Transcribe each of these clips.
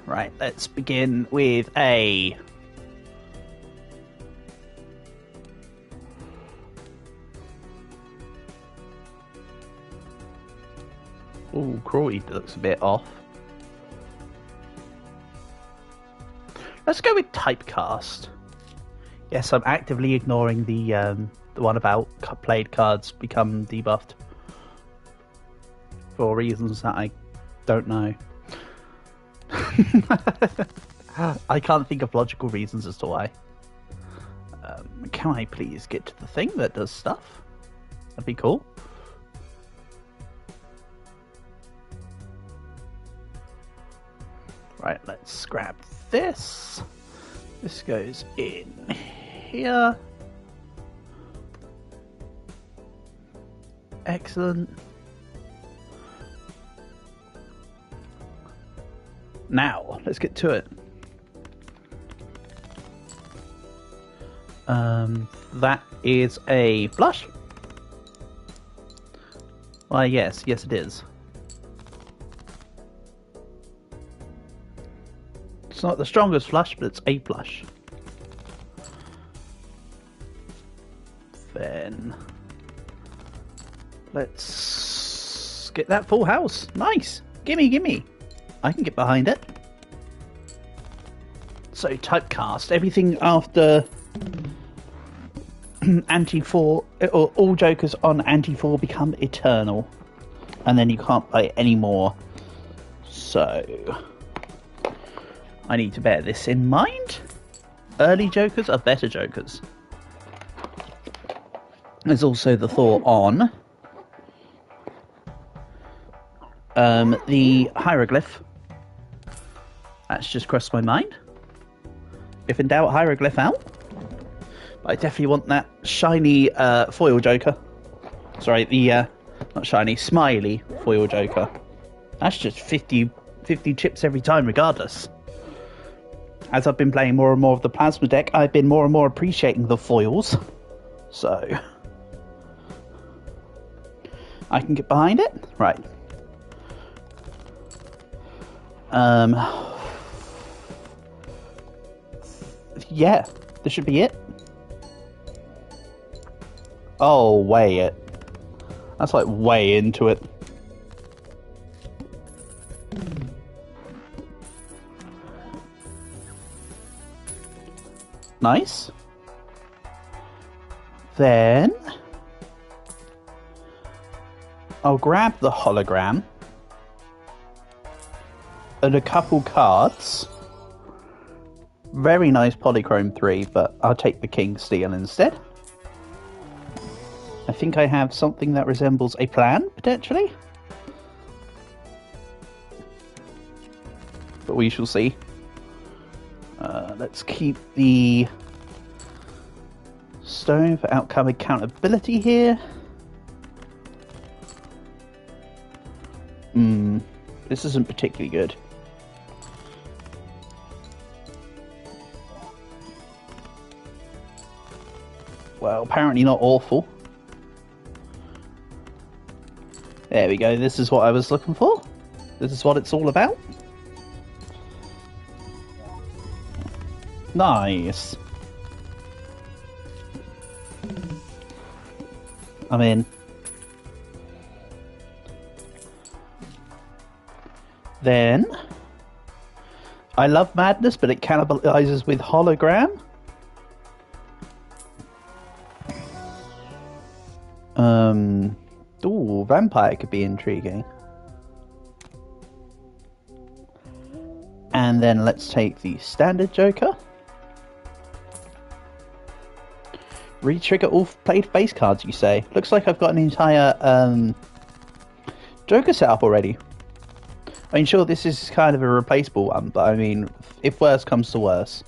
Right, let's begin with a... Ooh, Crawley looks a bit off. Let's go with typecast. Yes, I'm actively ignoring the one about played cards become debuffed for reasons that I don't know. I can't think of logical reasons as to why. Can I please get to the thing that does stuff? That'd be cool. Right, let's grab this. This goes in here. Excellent. Now, let's get to it. That is a flush. Why, yes, it is. It's not the strongest flush, but it's a flush. Then let's get that full house. Nice. Gimme. I can get behind it. So typecast. Everything after anti-4, or all jokers on anti-4 become eternal. And then you can't play any more. So I need to bear this in mind. Early jokers are better jokers. There's also the thought on the hieroglyph. That's just crossed my mind. If in doubt, hieroglyph out. But I definitely want that shiny foil joker. Sorry, the not shiny, smiley foil joker. That's just 50 chips every time, regardless. As I've been playing more and more of the plasma deck, I've been more and more appreciating the foils. So I can get behind it. Right. Yeah, this should be it. Oh, way it. That's like way into it. Nice. Then I'll grab the hologram and a couple cards. Very nice polychrome 3, but I'll take the King Steel instead. I think I have something that resembles a plan, potentially. But we shall see. Let's keep the stone for outcome accountability here. This isn't particularly good. Well, apparently not awful. There we go, this is what I was looking for. This is what it's all about. Nice. I'm in. Then I love Madness, but it cannibalizes with Hologram. Ooh, Vampire could be intriguing. And then let's take the standard Joker. Re-trigger all played base cards, you say? Looks like I've got an entire Joker set up already. I mean, sure, this is kind of a replaceable one, but I mean, if worse comes to worse,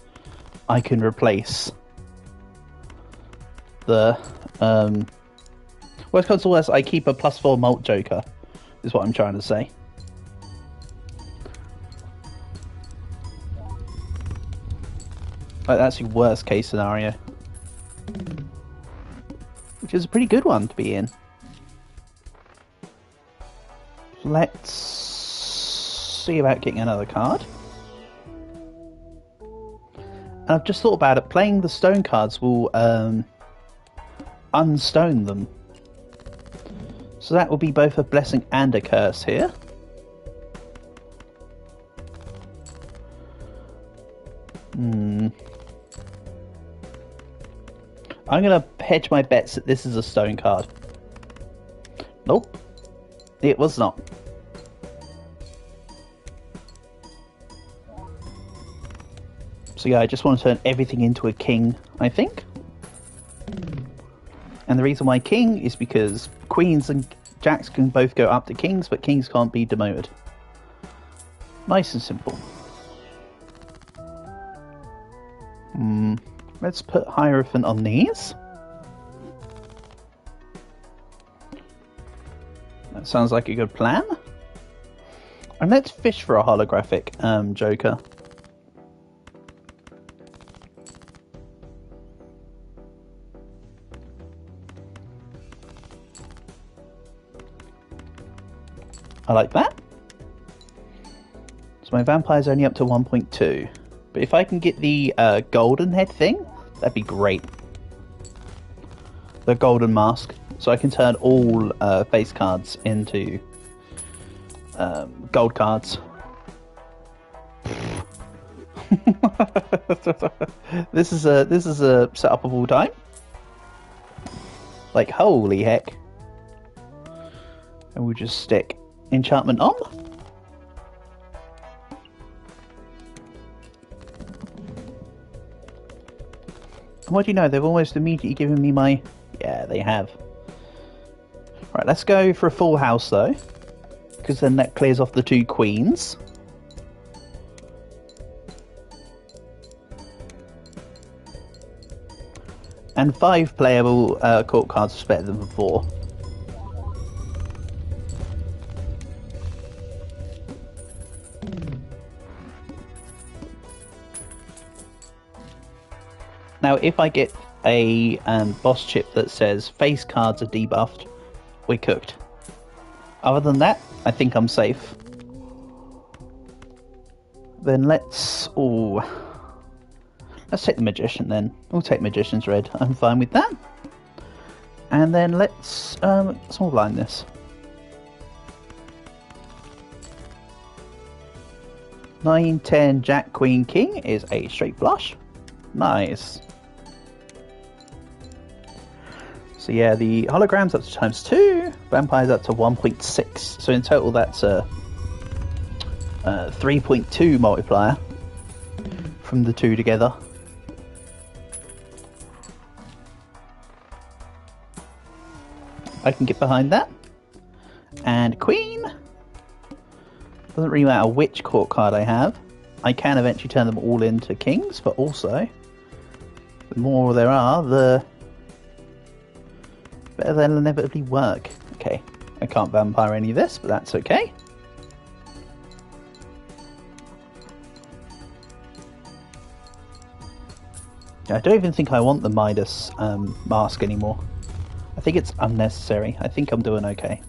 I can replace the worst comes to worst, I keep a +4 Mult Joker, is what I'm trying to say. Like, that's the worst case scenario. Which is a pretty good one to be in. Let's see about getting another card. And I've just thought about it. Playing the stone cards will unstone them. So that will be both a blessing and a curse here. I'm going to hedge my bets that this is a stone card. Nope. It was not. So yeah, I just want to turn everything into a king, I think. And the reason why king is because queens and jacks can both go up to kings, but kings can't be demoted. Nice and simple. Let's put Hierophant on these. That sounds like a good plan. And let's fish for a holographic Joker. I like that. So my vampire's only up to 1.2. But if I can get the golden head thing, that'd be great. The golden mask. So I can turn all face cards into gold cards. This is a setup of all time. Like, holy heck. And we'll just stick enchantment on. What do you know? They've almost immediately given me my... Yeah, they have. Right, let's go for a full house, though. Because then that clears off the 2 queens. And 5 playable court cards is better than 4. Now, if I get a boss chip that says face cards are debuffed, we're cooked. Other than that, I think I'm safe. Then let's take the Magician then. We'll take Magician's Red. I'm fine with that. And then let's small blind this. 9, 10, Jack, Queen, King is a straight flush. Nice. So yeah, the hologram's up to ×2, vampire's up to 1.6. So in total that's a 3.2 multiplier from the 2 together. I can get behind that. And Queen. Doesn't really matter which court card I have. I can eventually turn them all into kings, but also the more there are, the better they'll inevitably work. Okay, I can't vampire any of this, but that's okay. I don't even think I want the Midas mask anymore. I think it's unnecessary. I think I'm doing okay.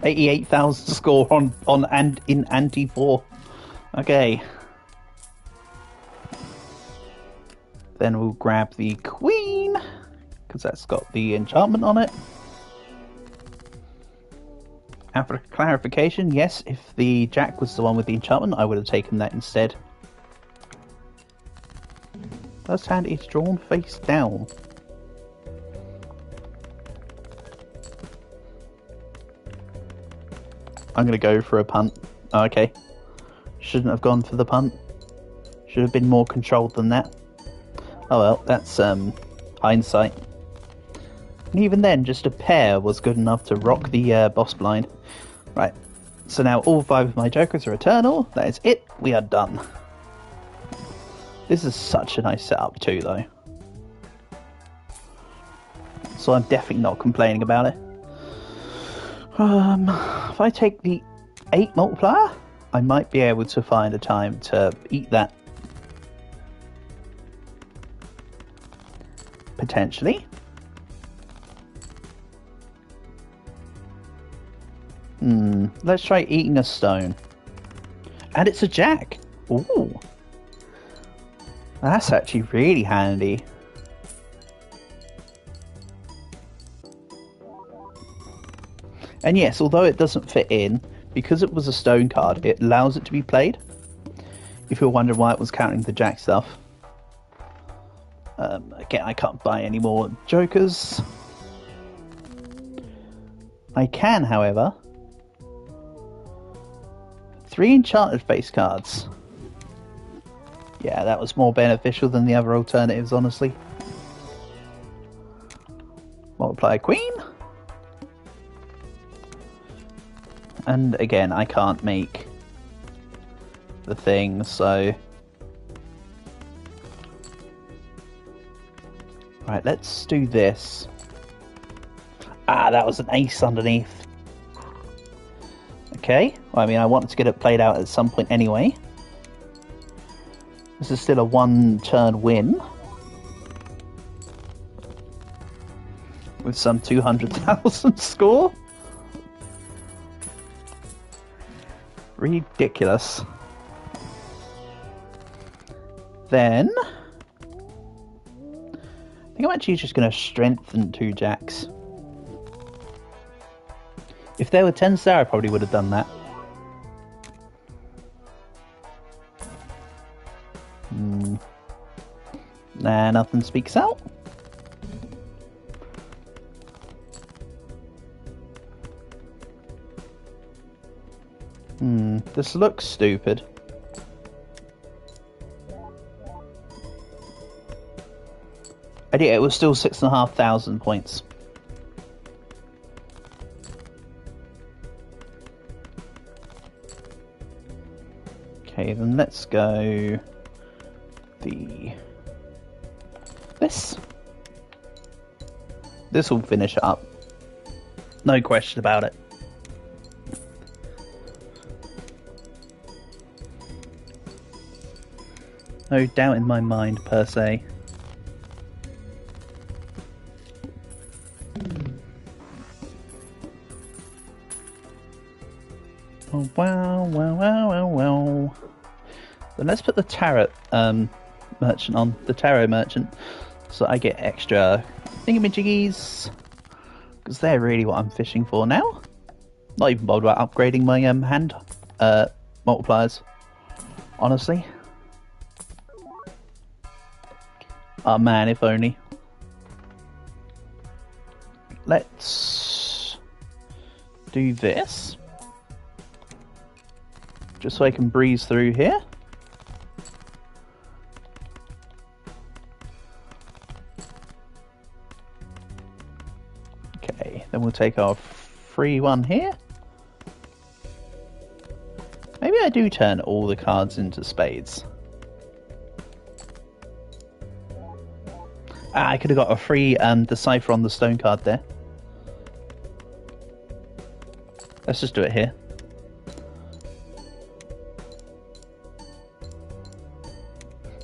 88,000 score in anti-4. Okay. Then we'll grab the Queen, because that's got the enchantment on it. And for clarification, yes, if the Jack was the one with the enchantment, I would have taken that instead. First hand is drawn face down. I'm going to go for a punt. Oh, okay. Shouldn't have gone for the punt. Should have been more controlled than that. Oh well, that's hindsight. And even then, just a pair was good enough to rock the boss blind. Right, so now all 5 of my jokers are eternal. That is it. We are done. This is such a nice setup too, though. So I'm definitely not complaining about it. If I take the 8 multiplier, I might be able to find a time to eat that. Potentially. Let's try eating a stone. And it's a jack. Ooh. That's actually really handy. And yes, although it doesn't fit in, because it was a stone card, it allows it to be played. If you're wondering why it was counting the jack stuff. Again, I can't buy any more jokers. I can, however, 3 enchanted face cards. Yeah, that was more beneficial than the other alternatives, honestly. Multiply queen. And again, I can't make the thing, so... Right, let's do this. Ah, that was an ace underneath. Okay, well, I mean, I wanted to get it played out at some point anyway. This is still a 1-turn win. With some 200,000 score. Ridiculous. Then... I think I'm actually just going to strengthen 2 jacks. If there were 10s there, I probably would have done that. Nah, nothing speaks out. This looks stupid. And yeah, it was still 6,500 points. Okay, then let's go this. This will finish it up. No question about it. No doubt in my mind, per se. Oh, wow. Then let's put the tarot merchant on. The tarot merchant. So I get extra thingamajiggies. Because they're really what I'm fishing for now. Not even bothered about upgrading my hand multipliers. Honestly. Oh man, if only. Let's do this. Just so I can breeze through here. Okay, then we'll take our free one here. Maybe I do turn all the cards into spades. Ah, I could have got a free decipher on the stone card there. Let's just do it here.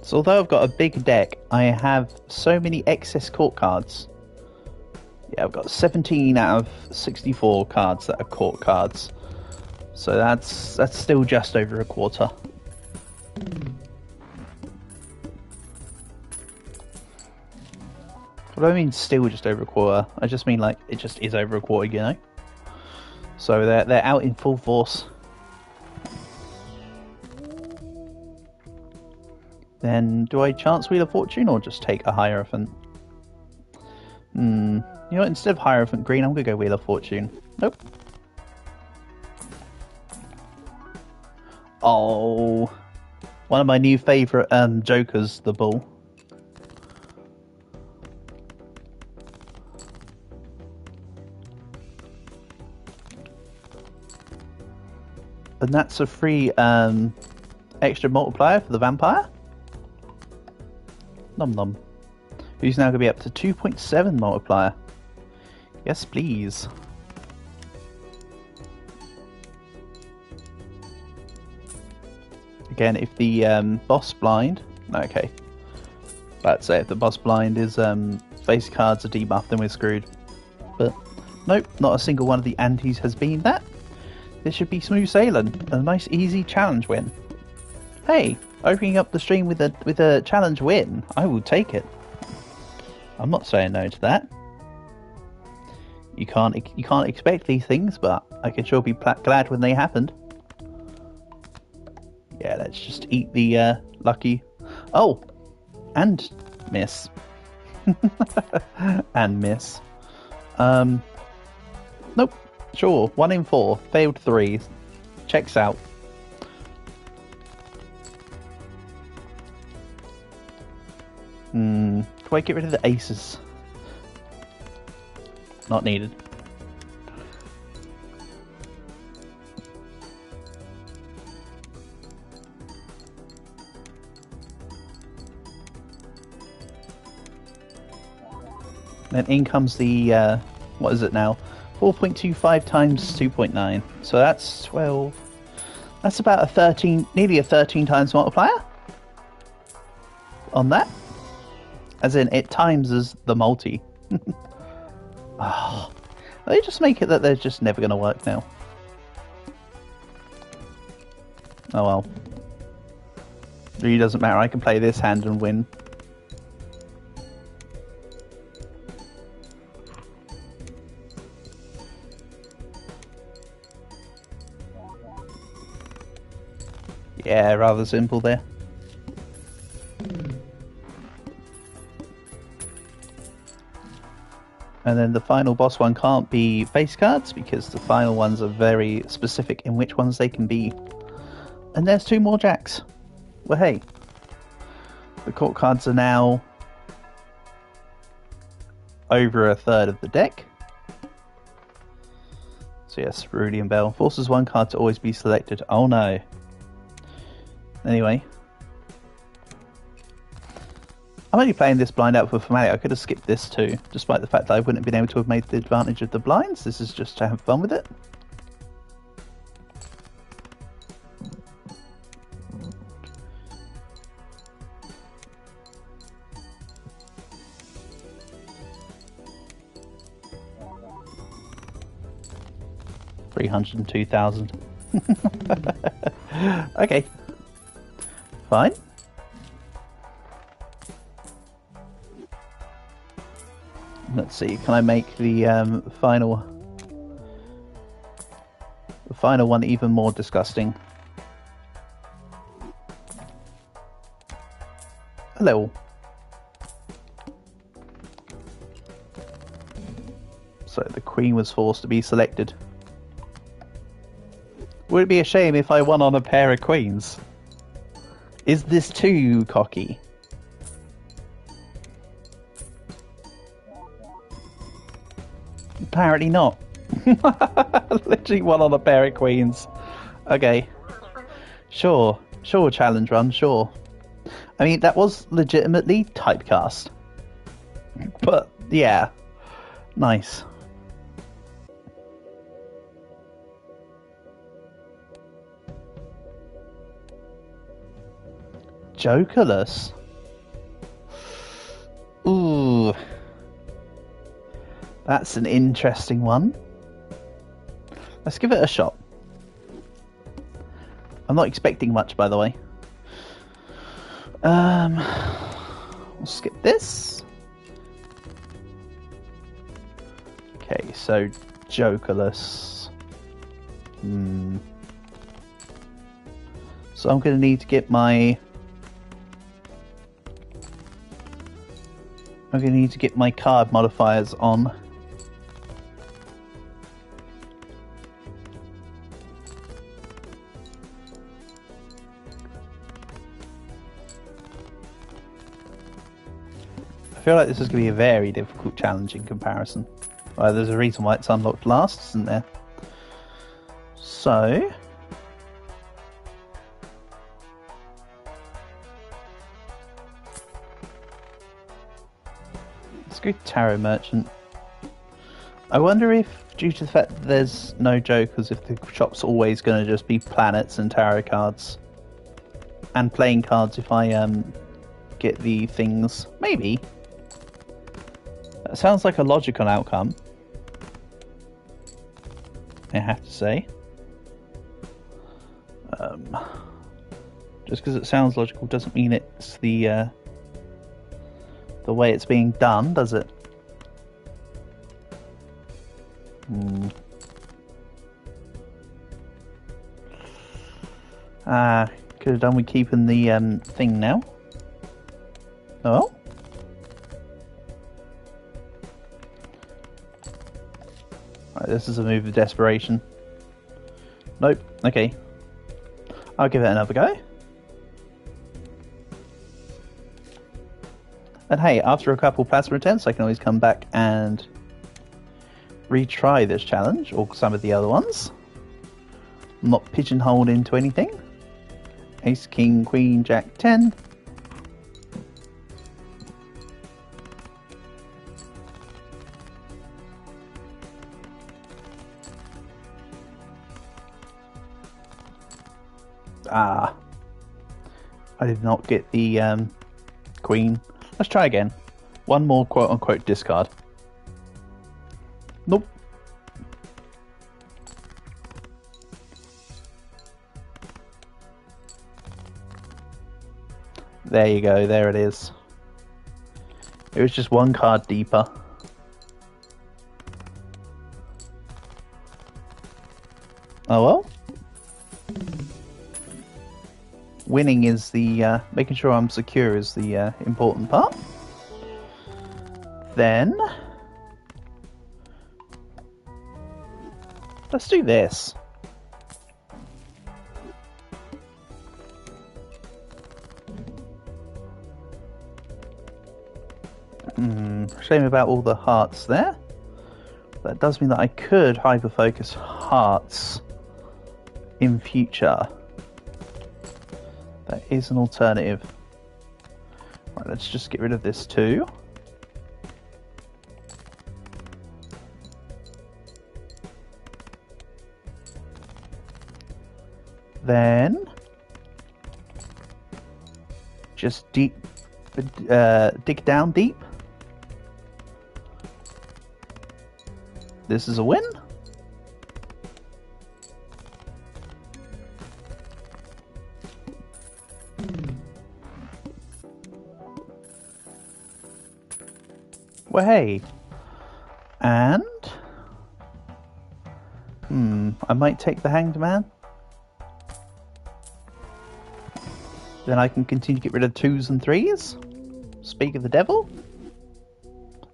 So although I've got a big deck, I have so many excess court cards. Yeah, I've got 17 out of 64 cards that are court cards. So that's still just over a quarter. What do I mean still just over a quarter? I just mean like it just is over a quarter, you know? So they're out in full force. Then do I chance Wheel of Fortune or just take a Hierophant? You know what, instead of Hierophant green, I'm gonna go Wheel of Fortune. Nope. Oh, one of my new favourite jokers, the bull. And that's a free extra multiplier for the vampire. Nom nom. Who's now going to be up to 2.7 multiplier. Yes, please. Again, if the boss blind... Okay. Let's say if the boss blind is face cards are debuffed, then we're screwed. But nope, not a single one of the antis has been that. This should be smooth sailing. A nice easy challenge win. Hey, opening up the stream with a challenge win. I will take it. I'm not saying no to that. You can't expect these things, but I can sure be glad when they happened. Yeah, let's just eat the lucky. Oh, and miss. And miss. Nope. Sure. 1 in 4. Failed 3. Checks out. Do I get rid of the aces? Not needed. Then in comes the, what is it now? 4.25 times 2.9. So that's 12. That's about a 13, nearly a 13 times multiplier on that. As in, it times as the multi. Oh, they just make it that they're just never going to work now. Oh well. It really doesn't matter. I can play this hand and win. Yeah, rather simple there. And then the final boss one can't be face cards because the final ones are very specific in which ones they can be. And there's 2 more jacks. Well, hey. The court cards are now over a third of the deck. So yes, Cerulean Bell. Forces 1 card to always be selected. Oh no. Anyway. I'm only playing this blind out for formality. I could have skipped this too, despite the fact that I wouldn't have been able to have made the advantage of the blinds. This is just to have fun with it. $302,000. Okay. Fine. Let's see, can I make the final one even more disgusting? A little. So the queen was forced to be selected. Would it be a shame if I won on a pair of queens? Is this too cocky? Apparently not. Literally won on a pair of queens. Okay. Sure. Sure, challenge run, sure. I mean, that was legitimately typecast. But, yeah. Nice. Jokerless. Ooh. That's an interesting one. Let's give it a shot. I'm not expecting much, by the way. We'll skip this. Okay, so Jokerless. So I'm going to need to get my... I'm going to need to get my card modifiers on. I feel like this is going to be a very difficult challenge in comparison. Well, there's a reason why it's unlocked last, isn't there? So... let's go Tarot Merchant. I wonder if, due to the fact that there's no jokers, if the shop's always going to just be planets and tarot cards. And playing cards if I get the things. Maybe. It sounds like a logical outcome, I have to say. Just because it sounds logical doesn't mean it's the way it's being done, does it? Could have done with keeping the thing now. Oh? Right, this is a move of desperation. Nope. Okay. I'll give it another go. And hey, after a couple plasma attempts, I can always come back and retry this challenge, or some of the other ones. I'm not pigeonholed into anything. Ace, King, Queen, Jack, 10. Ah. I did not get the Queen. Let's try again. One more quote-unquote discard. Nope. There you go, there it is. It was just one card deeper. Oh well. Winning is the, making sure I'm secure is the important part. Then, let's do this. Shame about all the hearts there. That does mean that I could hyper-focus hearts in future. That is an alternative. Right, let's just get rid of this too. Then just dig down deep. This is a win. Well, hey. And I might take the Hanged Man. Then I can continue to get rid of 2s and 3s. Speak of the devil.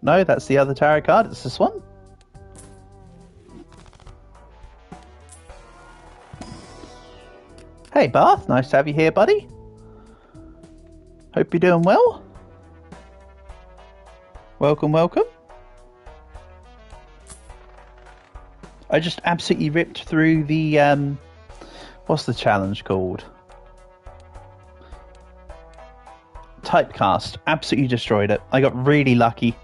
No, that's the other tarot card. It's this one. Hey, Bath. Nice to have you here, buddy. Hope you're doing well. Welcome, welcome. I just absolutely ripped through the, what's the challenge called? Typecast. Absolutely destroyed it. I got really lucky.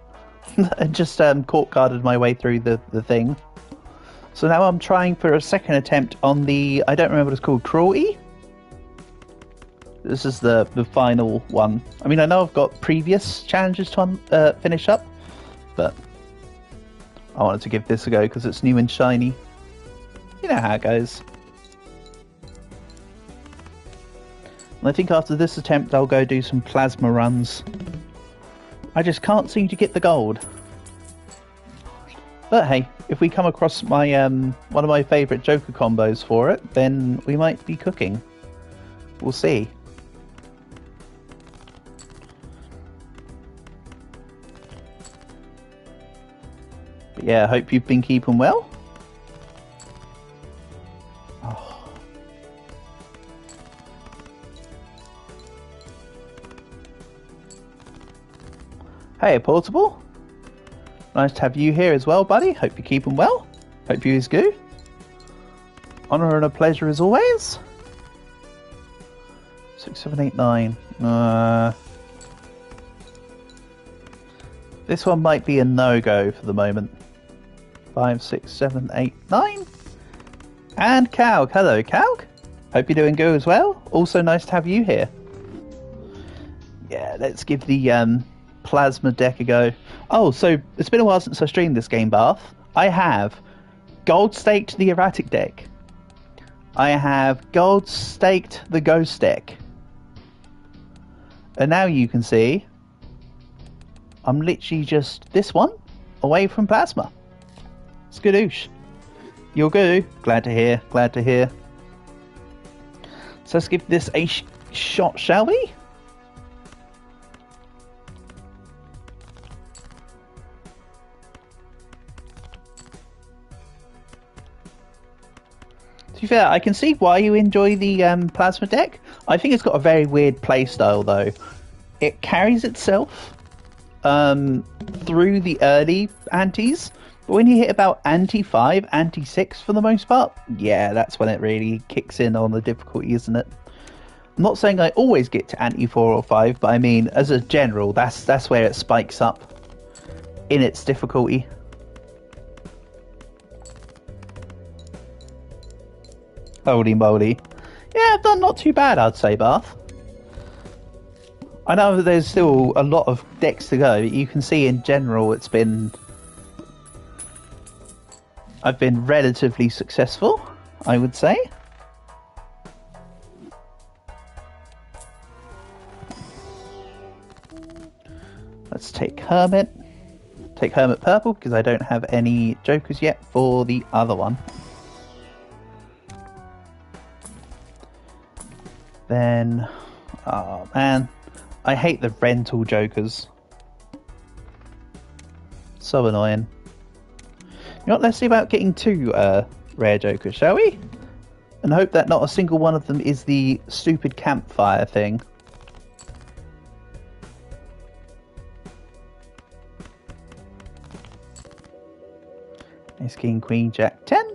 I just court carded my way through the thing. So now I'm trying for a second attempt on the, I don't remember what it's called, Cruelty? This is the final one. I mean, I know I've got previous challenges to finish up, but I wanted to give this a go because it's new and shiny. You know how it goes. And I think after this attempt I'll go do some plasma runs. I just can't seem to get the gold. But hey, if we come across my one of my favourite Joker combos for it, then we might be cooking. We'll see. But yeah, I hope you've been keeping well. Oh. Hey, Portable. Nice to have you here as well, buddy. Hope you're keeping well. Hope you is good. Honour and a pleasure as always. 6, 7, 8, 9. This one might be a no-go for the moment. 5, 6, 7, 8, 9. And Calc. Hello, Calc. Hope you're doing good as well. Also nice to have you here. Yeah, let's give the plasma deck ago. Oh, so it's been a while since I streamed this game, Bath. I have gold staked the erratic deck. I have gold staked the ghost deck. And now you can see I'm literally just this one away from plasma. Skadoosh. You're good. Glad to hear. Glad to hear. So let's give this a shot, shall we? To be fair, I can see why you enjoy the plasma deck. I think it's got a very weird playstyle, though. It carries itself through the early antis, but when you hit about anti 5, anti 6 for the most part, yeah, that's when it really kicks in on the difficulty, isn't it? I'm not saying I always get to anti 4 or 5, but I mean, as a general, that's where it spikes up in its difficulty. Holy moly. Yeah, I've done not too bad, I'd say, Bath. I know that there's still a lot of decks to go, but you can see in general I've been relatively successful, I would say. Let's take Hermit. Take Hermit Purple, because I don't have any Jokers yet for the other one. Then, oh man, I hate the rental Jokers. So annoying. You know what, let's see about getting 2 rare Jokers, shall we? And hope that not a single one of them is the stupid campfire thing. Ace, King, Queen, Jack, 10.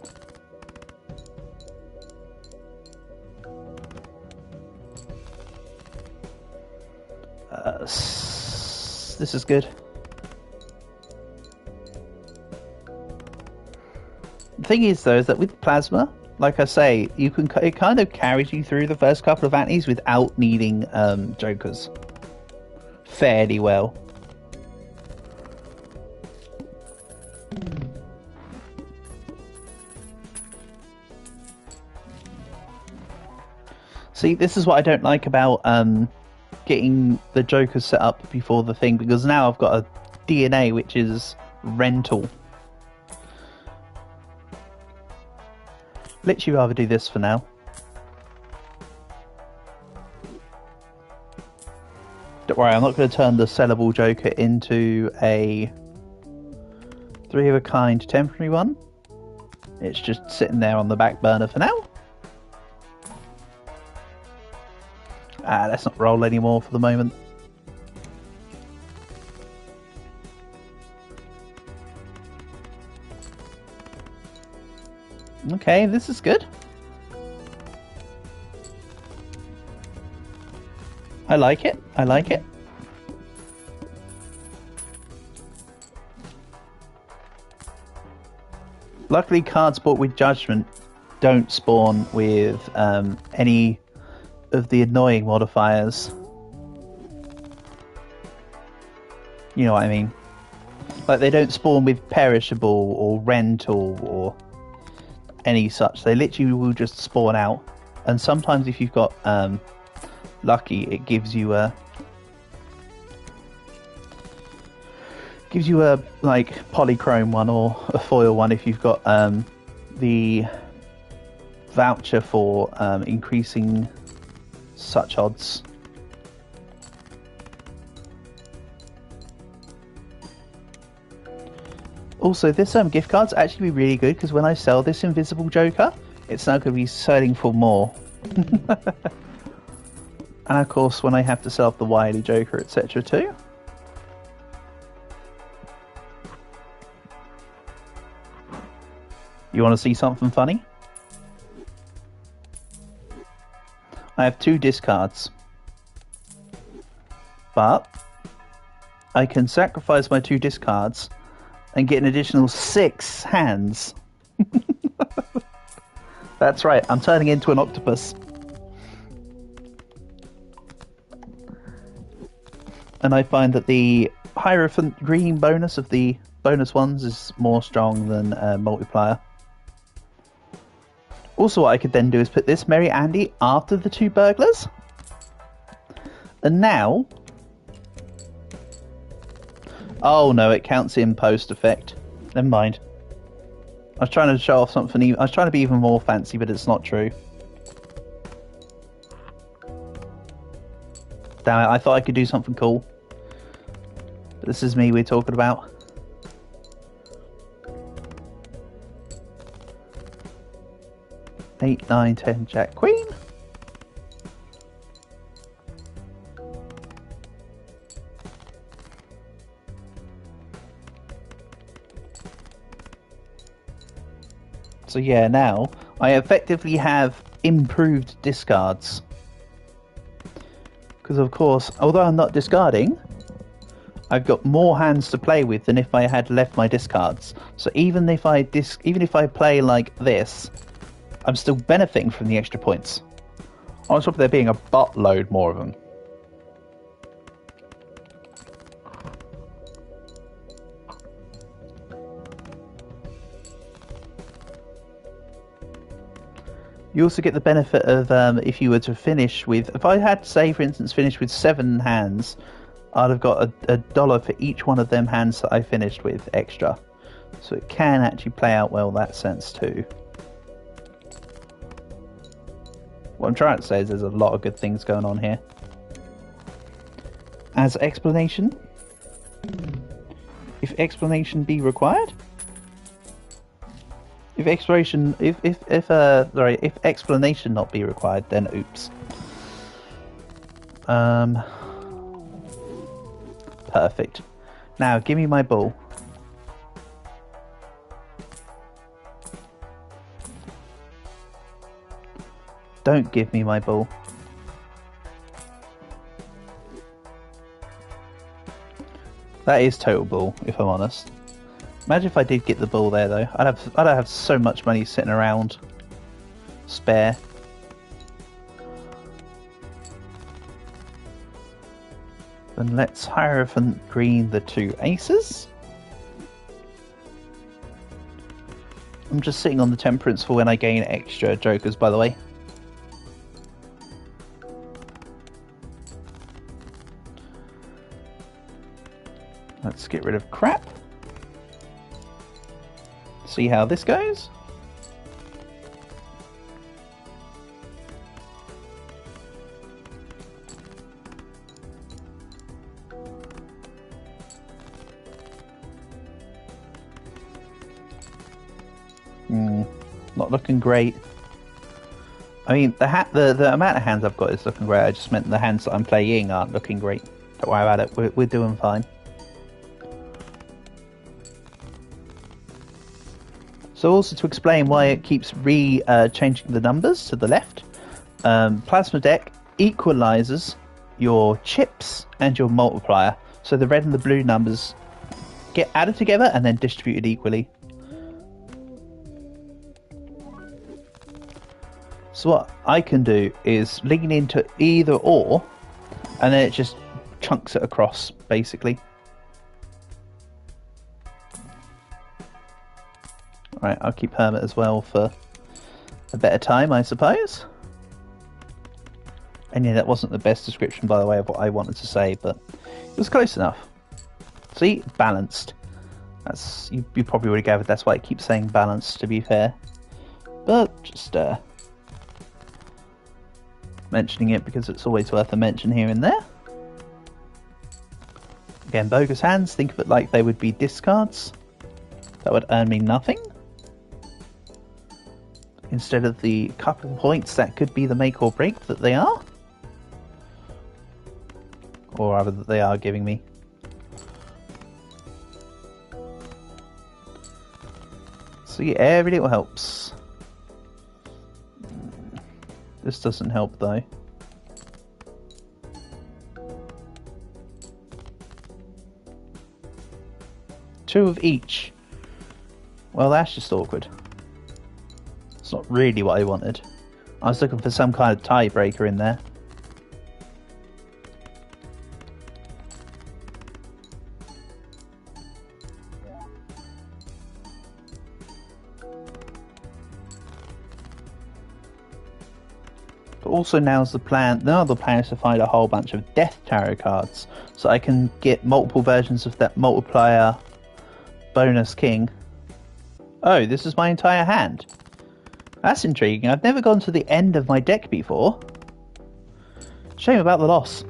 This is good. The thing is, though, is that with plasma, like I say, it kind of carries you through the first couple of antis without needing Jokers fairly well. See, this is what I don't like about getting the Jokers set up before the thing, because now I've got a DNA which is rental. Literally rather do this for now. Don't worry, I'm not going to turn the sellable Joker into a 3 of a kind temporary one. It's just sitting there on the back burner for now. Let's not roll anymore for the moment. Okay, this is good. I like it. I like it. Luckily, cards bought with Judgment don't spawn with any of the annoying modifiers. You know what I mean? Like, they don't spawn with Perishable or Rental or any such. They literally will just spawn out. And sometimes if you've got lucky, it gives you a like polychrome one or a foil one if you've got the voucher for increasing such odds. Also, this gift card's actually be really good, because when I sell this invisible Joker, it's now going to be selling for more. And of course, when I have to sell off the Wily Joker, etc. too. You want to see something funny? I have 2 discards, but I can sacrifice my 2 discards and get an additional 6 hands. That's right, I'm turning into an octopus. And I find that the Hierophant green bonus of the bonus ones is more strong than multiplier. Also, what I could then do is put this Merry Andy after the 2 burglars. And now... Oh no, it counts in post effect. Never mind. I was trying to show off something. I was trying to be even more fancy, but it's not true. Damn it, I thought I could do something cool. But this is me we're talking about. Eight, 9, 10, Jack, Queen. So yeah, now I effectively have improved discards. Because of course, although I'm not discarding, I've got more hands to play with than if I had left my discards. So even if I play like this, I'm still benefiting from the extra points. On top of there being a buttload more of them. You also get the benefit of if you were to finish with... If I had, say, for instance, finished with 7 hands, I'd have got a dollar for each one of them hands that I finished with extra. So it can actually play out well in that sense too. What I'm trying to say is there's a lot of good things going on here. As explanation, if explanation be required... If explanation not be required, then oops. Perfect. Now give me my ball. Don't give me my ball. That is total bull, if I'm honest. Imagine if I did get the ball there, though. I'd have so much money sitting around, spare. Then let's Hierophant green the 2 aces. I'm just sitting on the temperance for when I gain extra jokers, by the way. Let's get rid of crap. See how this goes. Not looking great. I mean, the amount of hands I've got is looking great. I just meant the hands that I'm playing aren't looking great. Don't worry about it. We're doing fine. So also to explain why it keeps changing the numbers to the left, Plasma Deck equalizes your chips and your multiplier. So the red and the blue numbers get added together and then distributed equally. So what I can do is lean into either or, and then it just chunks it across, basically. Right, I'll keep Hermit as well for a better time, I suppose. And yeah, that wasn't the best description, by the way, of what I wanted to say, but it was close enough. See? Balanced. That's you probably already gathered that's why I keep saying balanced, to be fair. But just mentioning it because it's always worth a mention here and there. Again, bogus hands, think of it like they would be discards. That would earn me nothing. Instead of the couple points that could be the make or break that they are. Or rather that they are giving me. So yeah, every little helps. This doesn't help though. Two of each. Well, that's just awkward. It's not really what I wanted. I was looking for some kind of tiebreaker in there. But also now's the plan. Now the plan is to find a whole bunch of Death Tarot cards, so I can get multiple versions of that multiplier bonus king. Oh, this is my entire hand. That's intriguing. I've never gone to the end of my deck before. Shame about the loss.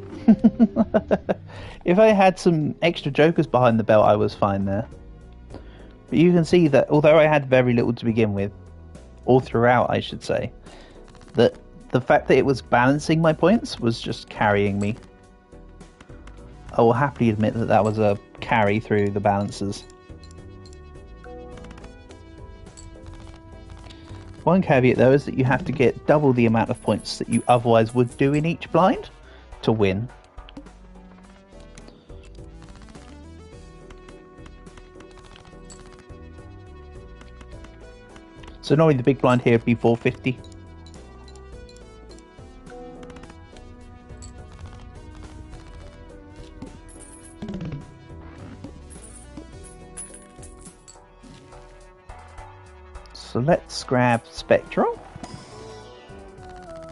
If I had some extra jokers behind the belt, I was fine there. But you can see that although I had very little to begin with, all throughout I should say, that the fact that it was balancing my points was just carrying me. I will happily admit that that was a carry through the balances. One caveat though is that you have to get double the amount of points that you otherwise would do in each blind to win. So normally the big blind here would be 450. So let's grab Spectral.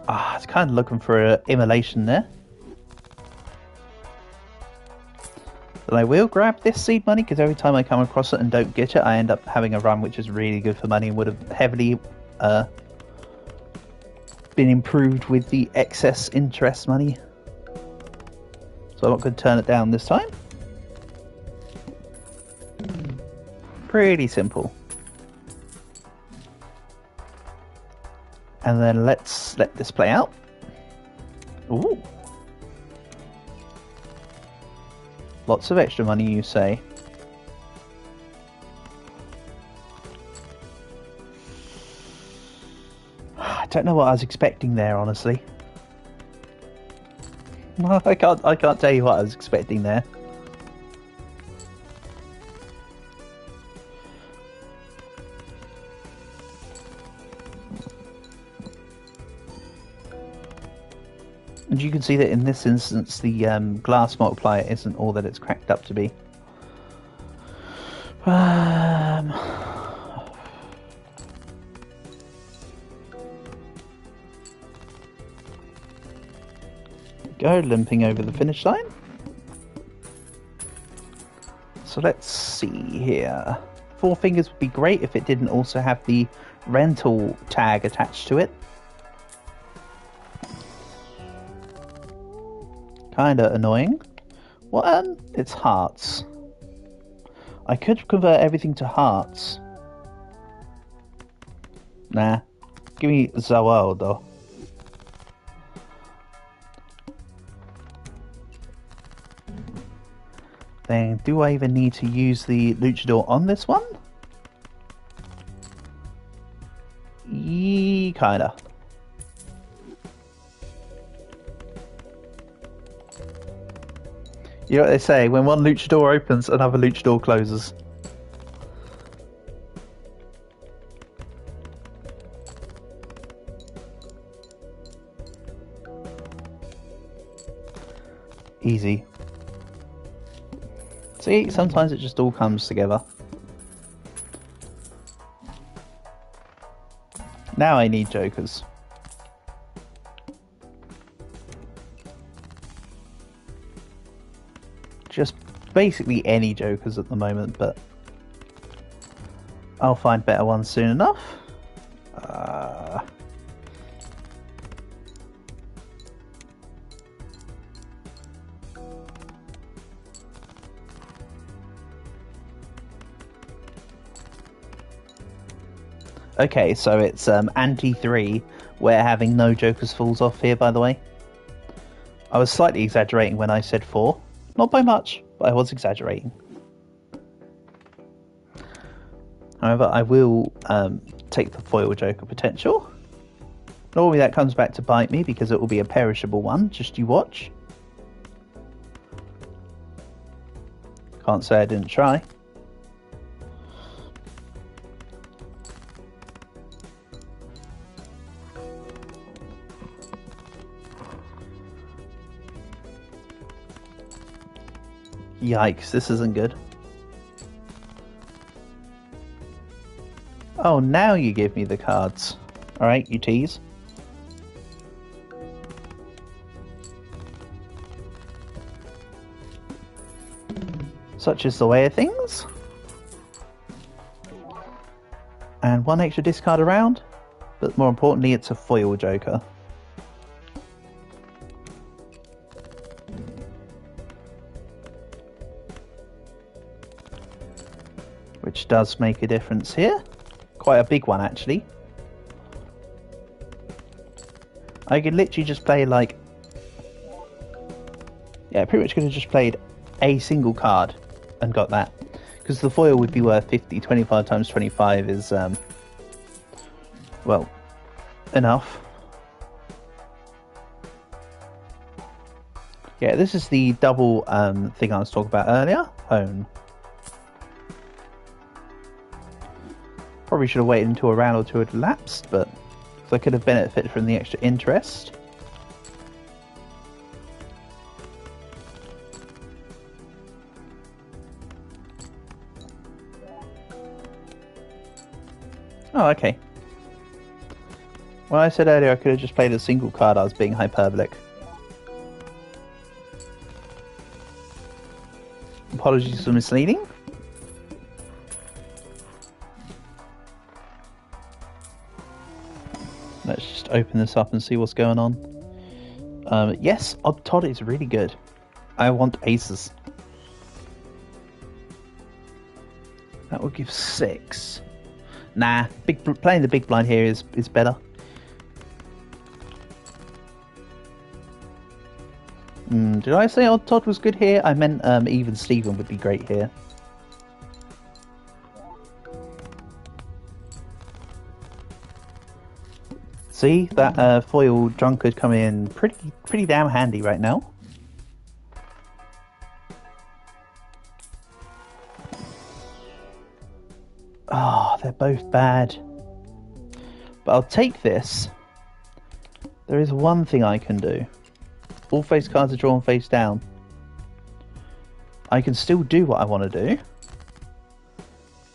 I was kind of looking for an immolation there. But I will grab this seed money because every time I come across it and don't get it, I end up having a run which is really good for money and would have heavily been improved with the excess interest money. So I'm not going to turn it down this time. Pretty simple. And then let's let this play out. Ooh. Lots of extra money, you say? I don't know what I was expecting there, honestly. I can't tell you what I was expecting there. And you can see that in this instance the glass multiplier isn't all that it's cracked up to be. Go limping over the finish line. So let's see here. Four Fingers would be great if it didn't also have the rental tag attached to it. Kinda annoying. Well, it's hearts. I could convert everything to hearts. Nah. Give me Zawal though. Then do I even need to use the Luchador on this one? Kinda. You know what they say, when one luchador opens, another luchador closes. Easy. See, sometimes it just all comes together. Now I need jokers. Just basically any jokers at the moment, but I'll find better ones soon enough. Okay, so it's anti-3, where having no jokers falls off here, by the way. I was slightly exaggerating when I said 4. Not by much, but I was exaggerating. However, I will take the foil joker potential. Normally that comes back to bite me because it will be a perishable one, just you watch. Can't say I didn't try. Yikes, this isn't good. Oh, now you give me the cards. Alright, you tease. Such is the way of things. And one extra discard around, but more importantly, it's a foil joker. Which does make a difference here. Quite a big one, actually. I could literally just play like... Yeah, I pretty much could have just played a single card and got that. Because the foil would be worth 50. 25 times 25 is, well, enough. Yeah, this is the double thing I was talking about earlier. Hone. Probably should have waited until a round or two had elapsed, but I could have benefited from the extra interest. Oh, okay. When I said earlier I could have just played a single card, I was being hyperbolic. Apologies for misleading. Let's just open this up and see what's going on. Yes, Odd Todd is really good. I want aces. That will give 6. Nah, playing the big blind here is better. Did I say Odd Todd was good here? I meant even Steven would be great here. See, that foil drunkard coming in pretty damn handy right now. Oh, they're both bad. But I'll take this. There is one thing I can do. All face cards are drawn face down. I can still do what I want to do.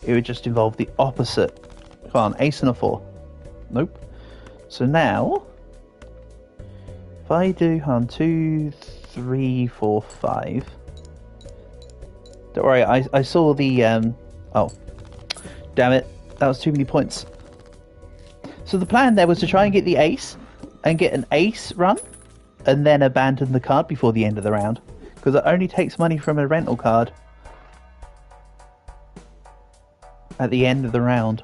It would just involve the opposite. Come on, ace and a 4. Nope. So now, if I do 1, 2, 3, 4, 5. Don't worry, I saw the oh, damn it, that was too many points. So the plan there was to try and get the ace and get an ace run and then abandon the card before the end of the round, because it only takes money from a rental card at the end of the round.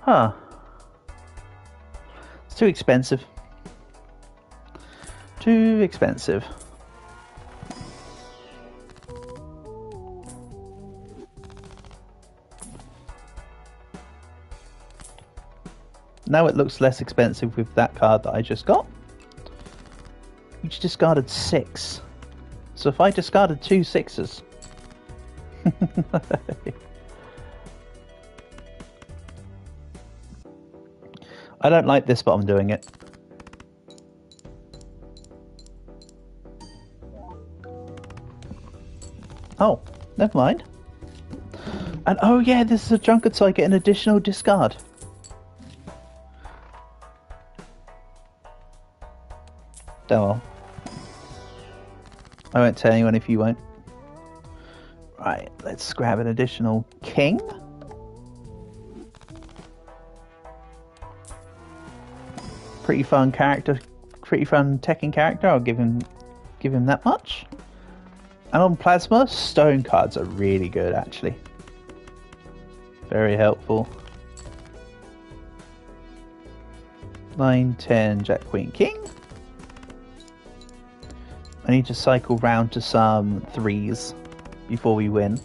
Huh. It's too expensive. Too expensive. Now it looks less expensive with that card that I just got. Each discarded 6. So if I discarded 2 6s... I don't like this, but I'm doing it. Oh, never mind. And oh yeah, this is a drunkard, so I get an additional discard. Oh well. I won't tell anyone if you won't. Right, let's grab an additional king. Pretty fun character, pretty fun teching character. I'll give him that much. And on Plasma, stone cards are really good, actually. Very helpful. 9, 10, Jack, Queen, King. I need to cycle round to some 3s before we win.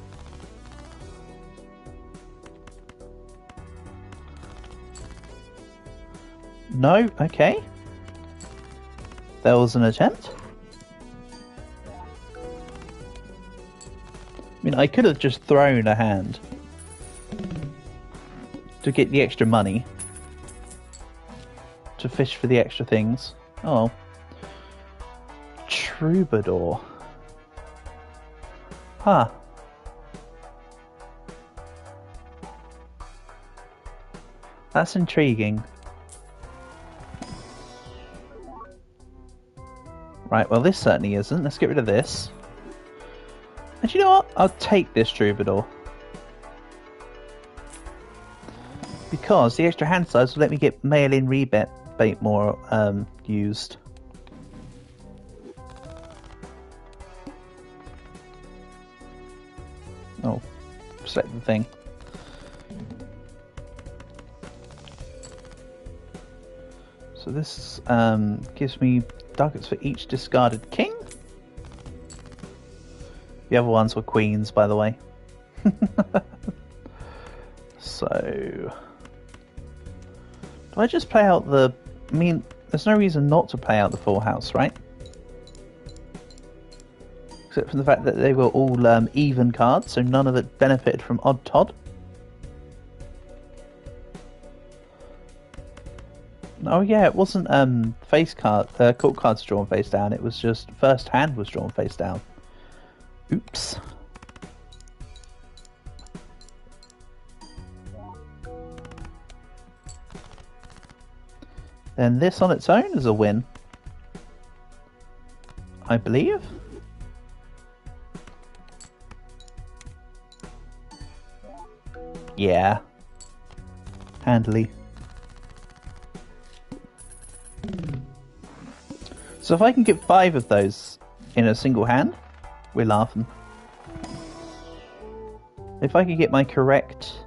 No? Okay. That was an attempt. I mean, I could have just thrown a hand to get the extra money. To fish for the extra things. Oh. Troubadour. Huh. That's intriguing. Right, well this certainly isn't. Let's get rid of this. And you know what? I'll take this troubadour. Because the extra hand size will let me get mail-in rebate more used. Oh, select the thing. So this gives me ducats for each discarded king. The other ones were queens, by the way. So... do I just play out the... I mean, there's no reason not to play out the full house, right? Except for the fact that they were all even cards, so none of it benefited from Odd Todd. Oh yeah, it wasn't court cards drawn face down, it was just first hand was drawn face down. Oops. Then this on its own is a win, I believe. Yeah. Handily. So if I can get 5 of those in a single hand, we're laughing. If I could get my correct...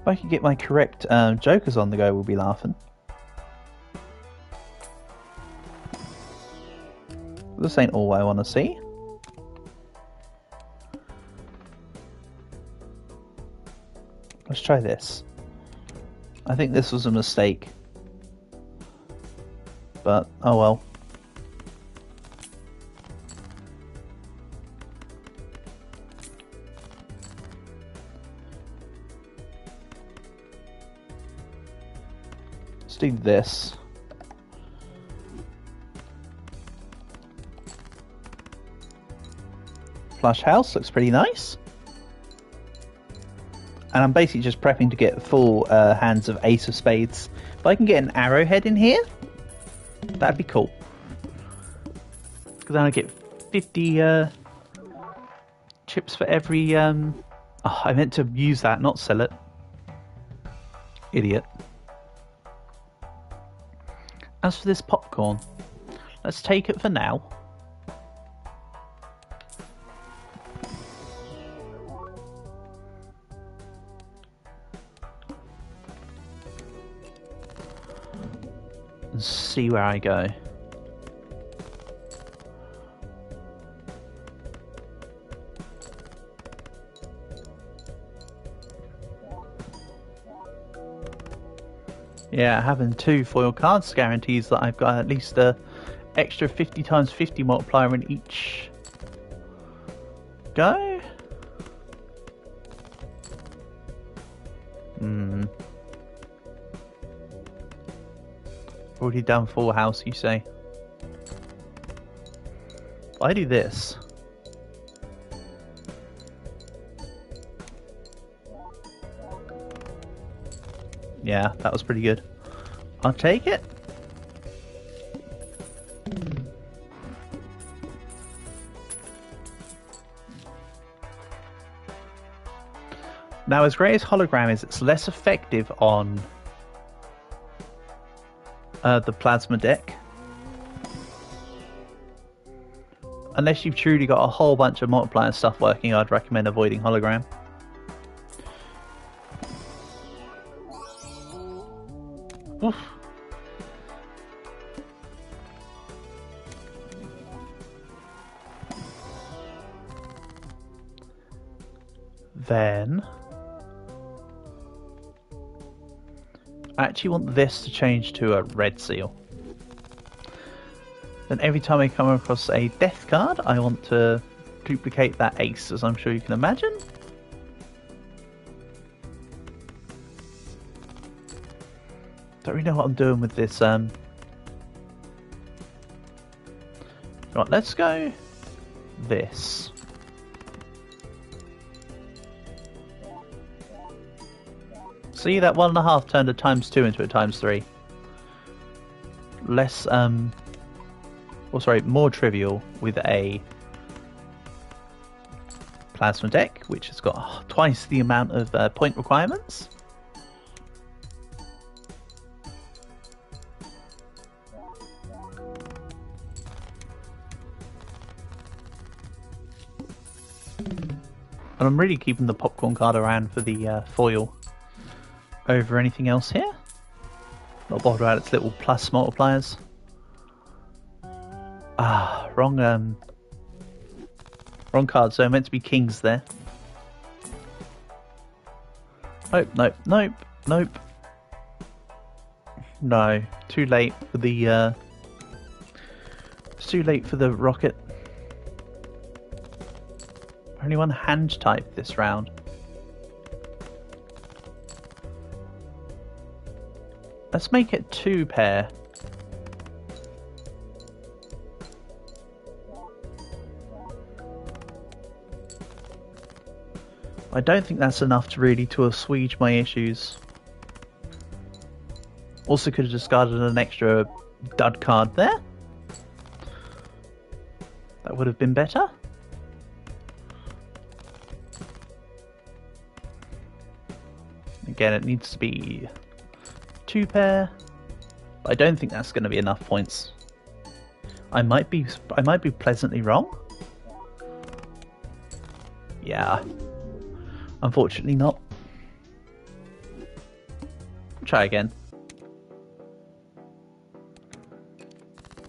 if I could get my correct jokers on the go, we'll be laughing. This ain't all I want to see. Let's try this. I think this was a mistake. But, oh well. Let's do this. Flush house looks pretty nice. And I'm basically just prepping to get full hands of Ace of Spades. If I can get an arrowhead in here, that'd be cool. Because then I get 50 chips for every... Oh, I meant to use that, not sell it. Idiot. As for this popcorn, let's take it for now. And see where I go. Yeah, having 2 foil cards guarantees that I've got at least a extra 50 times 50 multiplier in each go. Already done full house, you say? If I do this. Yeah, that was pretty good. I'll take it. Now, as great as hologram is, it's less effective on the plasma deck. Unless you've truly got a whole bunch of multiplier stuff working, I'd recommend avoiding hologram. Oof. Then I actually want this to change to a red seal. Then every time I come across a death card, I want to duplicate that ace, as I'm sure you can imagine. Don't really know what I'm doing with this. Right, let's go this. See, that 1.5 turned a ×2 into a ×3. Less or sorry, more trivial with a plasma deck, which has got twice the amount of point requirements. And I'm really keeping the popcorn card around for the foil over anything else here. Not bothered about its little plus multipliers. Ah, wrong card, so meant to be kings there. Nope, nope, nope, nope. No, too late for the it's too late for the rocket. Only one hand type this round. Let's make it 2 pair. I don't think that's enough to really assuage my issues. Also could have discarded an extra dud card there. That would have been better. Again, it needs to be 2 pair. I don't think that's going to be enough points. I might be pleasantly wrong. Yeah. Unfortunately not. Try again.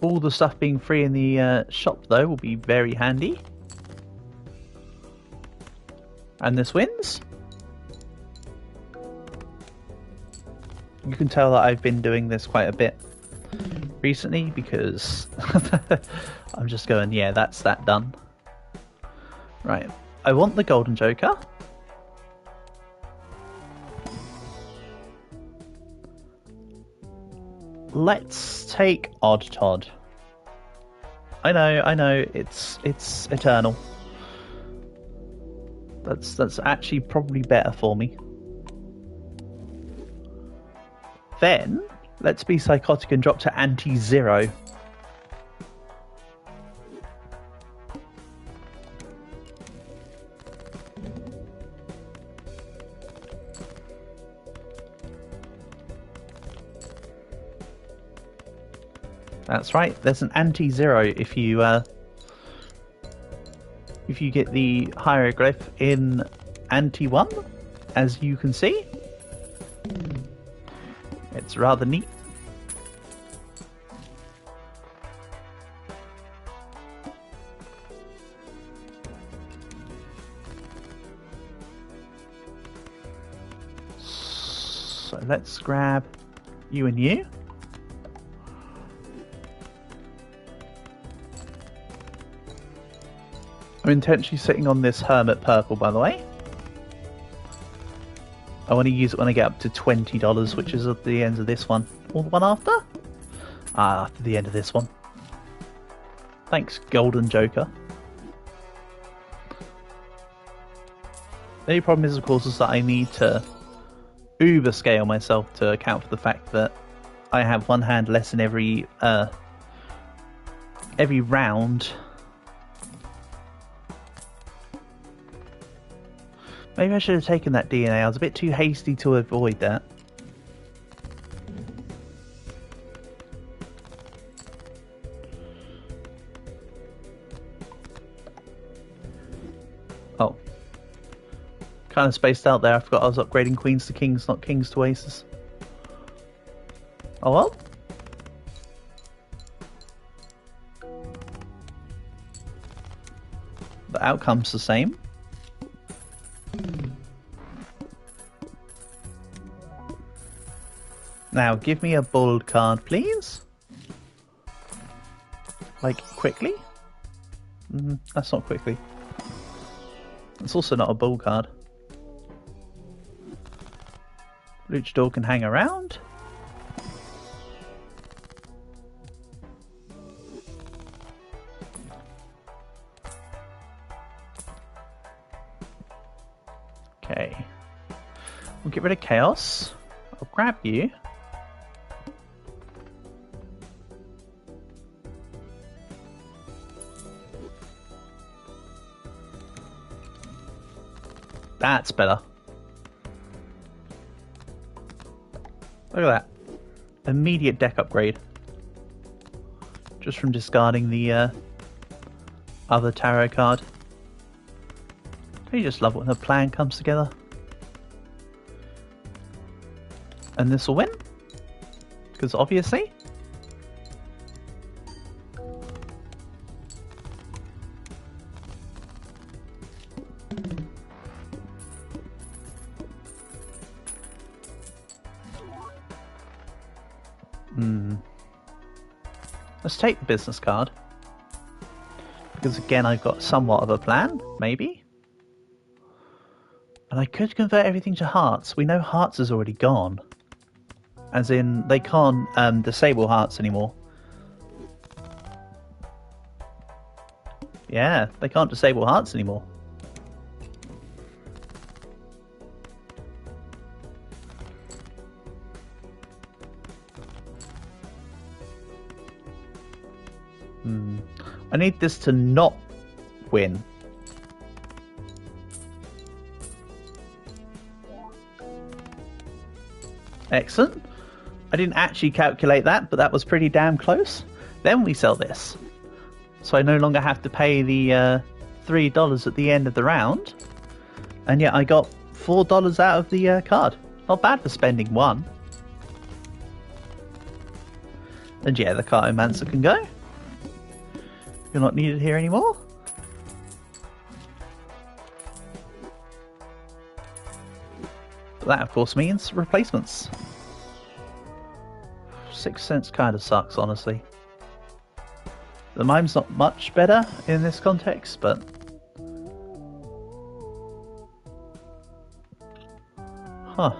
All the stuff being free in the shop though will be very handy. And this wins. You can tell that I've been doing this quite a bit recently because I'm just going, yeah, that's that done. Right, I want the golden joker. Let's take Odd Todd. I know, it's eternal. That's actually probably better for me. Then, let's be psychotic and drop to anti-zero. That's right, there's an anti-zero if you get the hieroglyph in anti-1, as you can see. It's rather neat. So let's grab you and you. I'm intentionally sitting on this Hermit Purple, by the way. I want to use it when I get up to $20, which is at the end of this one. Or the one after? Ah, after the end of this one. Thanks, Golden Joker. The only problem is, of course, is that I need to uber scale myself to account for the fact that I have one hand less in every round. Maybe I should have taken that DNA. I was a bit too hasty to avoid that. Oh. Kind of spaced out there. I forgot I was upgrading queens to kings, not kings to aces. Oh well. The outcome's the same. Now, give me a bold card, please. Like, quickly? That's not quickly. It's also not a bold card. Luchador can hang around. Okay. We'll get rid of Chaos. I'll grab you. That's better. Look at that. Immediate deck upgrade. Just from discarding the other tarot card. You just love when a plan comes together. And this will win. Because obviously. Let's take the business card. Because again, I've got somewhat of a plan, maybe. And I could convert everything to hearts. We know hearts is already gone. As in, they can't disable hearts anymore. Yeah, they can't disable hearts anymore. I need this to not win. Excellent. I didn't actually calculate that, but that was pretty damn close. Then we sell this. So I no longer have to pay the $3 at the end of the round. And yet I got $4 out of the card. Not bad for spending one. And yeah, the Cartomancer can go. You're not needed here anymore. But that, of course, means replacements. 6 cents kind of sucks, honestly. The mime's not much better in this context, but... Huh.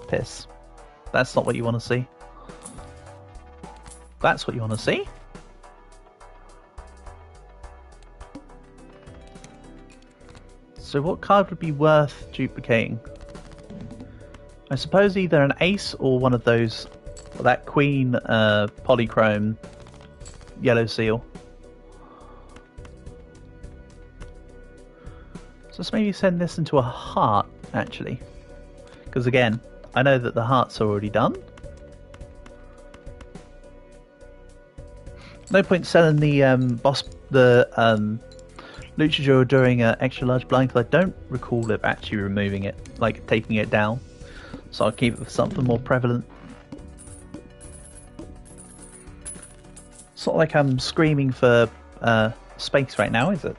Piss. That's not what you want to see. That's what you want to see. So what card would be worth duplicating? I suppose either an ace or one of those, that queen polychrome yellow seal. So let's maybe send this into a heart, actually. Because again, I know that the hearts are already done. No point selling the Luchador during an extra large blind, because I don't recall it actually removing it, like taking it down. So I'll keep it for something more prevalent. It's not like I'm screaming for space right now, is it?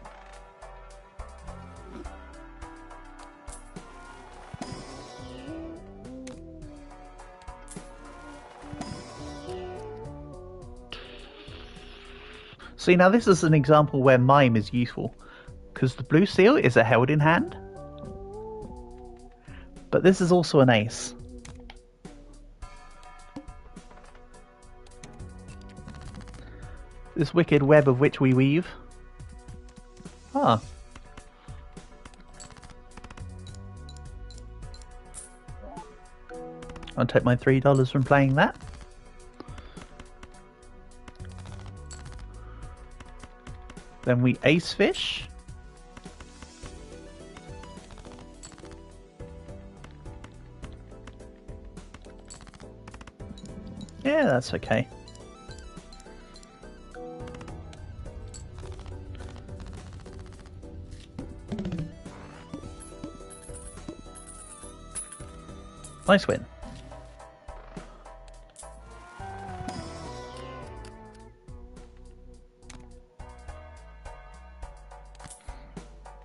See, now this is an example where mime is useful, because the blue seal is a held in hand, but this is also an ace. This wicked web of which we weave. Ah. I'll take my $3 from playing that. Then we ace fish. Yeah, that's okay. Nice win.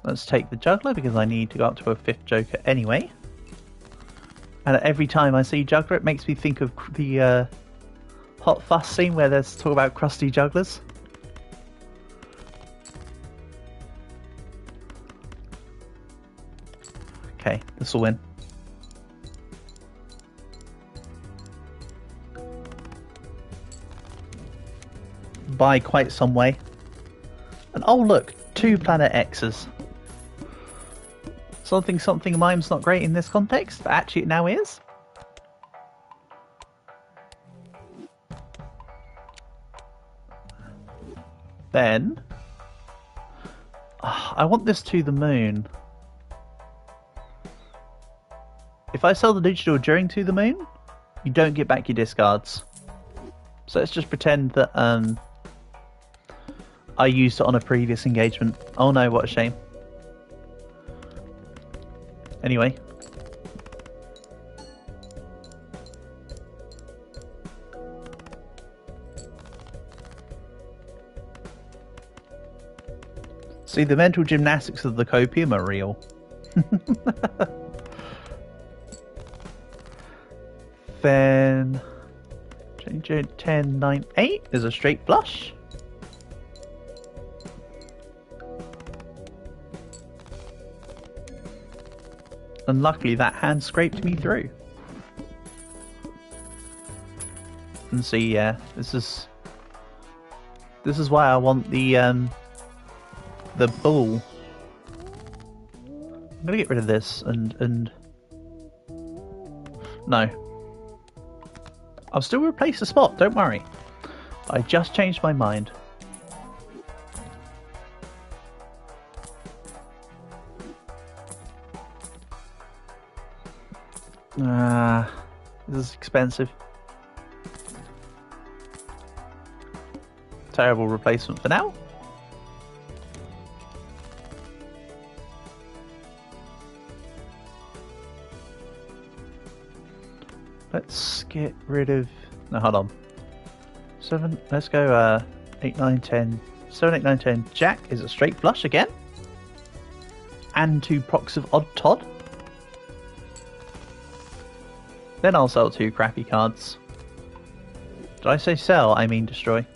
Let's take the juggler because I need to go up to a 5th joker anyway. And every time I see juggler, it makes me think of the Hot Fuss scene where there's talk about crusty jugglers. Okay, this will win. By quite some way. And oh look, 2 planet X's. Something mime's not great in this context, but actually it now is. Then I want this to the moon. If I sell the digital during To the Moon, you don't get back your discards. So let's just pretend that I used it on a previous engagement. Oh no, what a shame. Anyway. See, the mental gymnastics of the copium are real. Then 10, 9, 8 is a straight flush. And luckily that hand scraped me through. And see, yeah, this is why I want the bull. I'm gonna get rid of this and no. I'll still replace the spot, don't worry. I just changed my mind. This is expensive. Terrible replacement for now. Let's get rid of... No, hold on. 7, let's go 8, 9, 10. 7, 8, 9, 10. Jack is a straight flush again. And 2 procs of Odd Todd. Then I'll sell 2 crappy cards. Did I say sell? I mean destroy.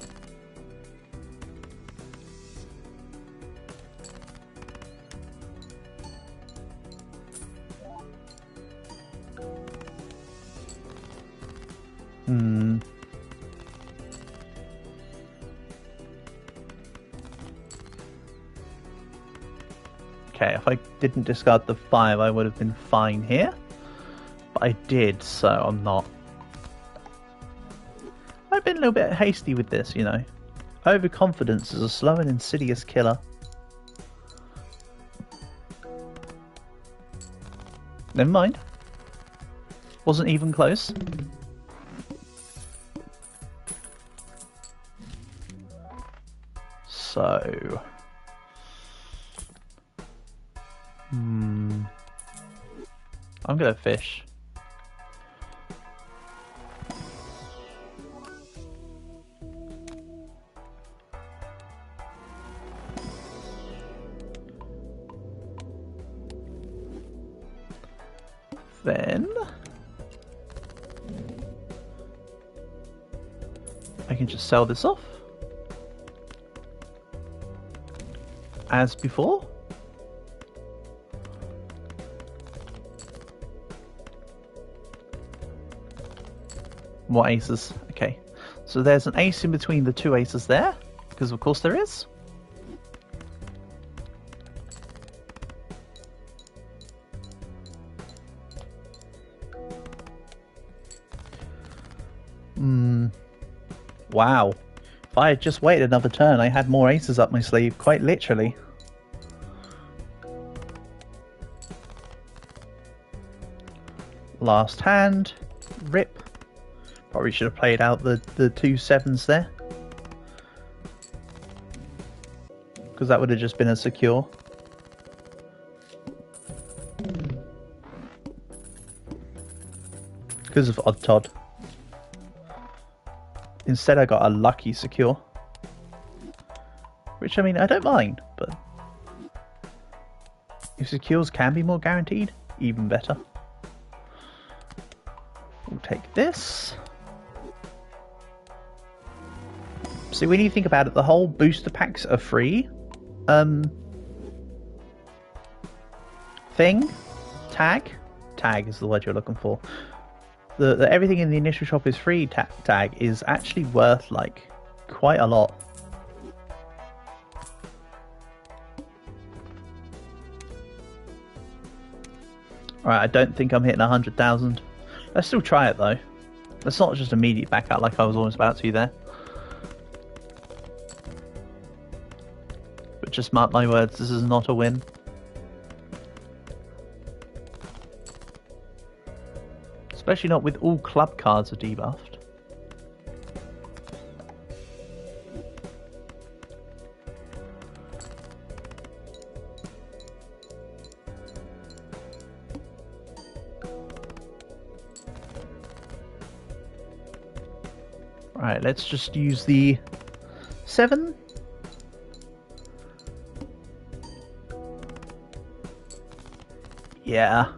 Okay, if I didn't discard the 5, I would have been fine here. But I did, so I'm not. I've been a little bit hasty with this, you know. Overconfidence is a slow and insidious killer. Never mind. Wasn't even close. So... I'm gonna fish. Then I can just sell this off as before. What aces? Okay, so there's an ace in between the 2 aces there, because of course there is. Wow. If I had just waited another turn, I had more aces up my sleeve, quite literally. Last hand. Rip. Probably should have played out the 2 7s there. Because that would have just been a secure. Because of Odd Todd. Instead I got a lucky secure. Which, I mean, I don't mind, but... if secures can be more guaranteed, even better. We'll take this. See, when you think about it, the whole booster packs are free. Thing? Tag is the word you're looking for. The everything in the initial shop is free tag is actually worth, like, quite a lot. Alright, I don't think I'm hitting 100,000. Let's still try it, though. Let's not just immediately back out like I was almost about to there. But just mark my words, this is not a win. Especially not with all club cards are debuffed. Right, let's just use the 7. Yeah.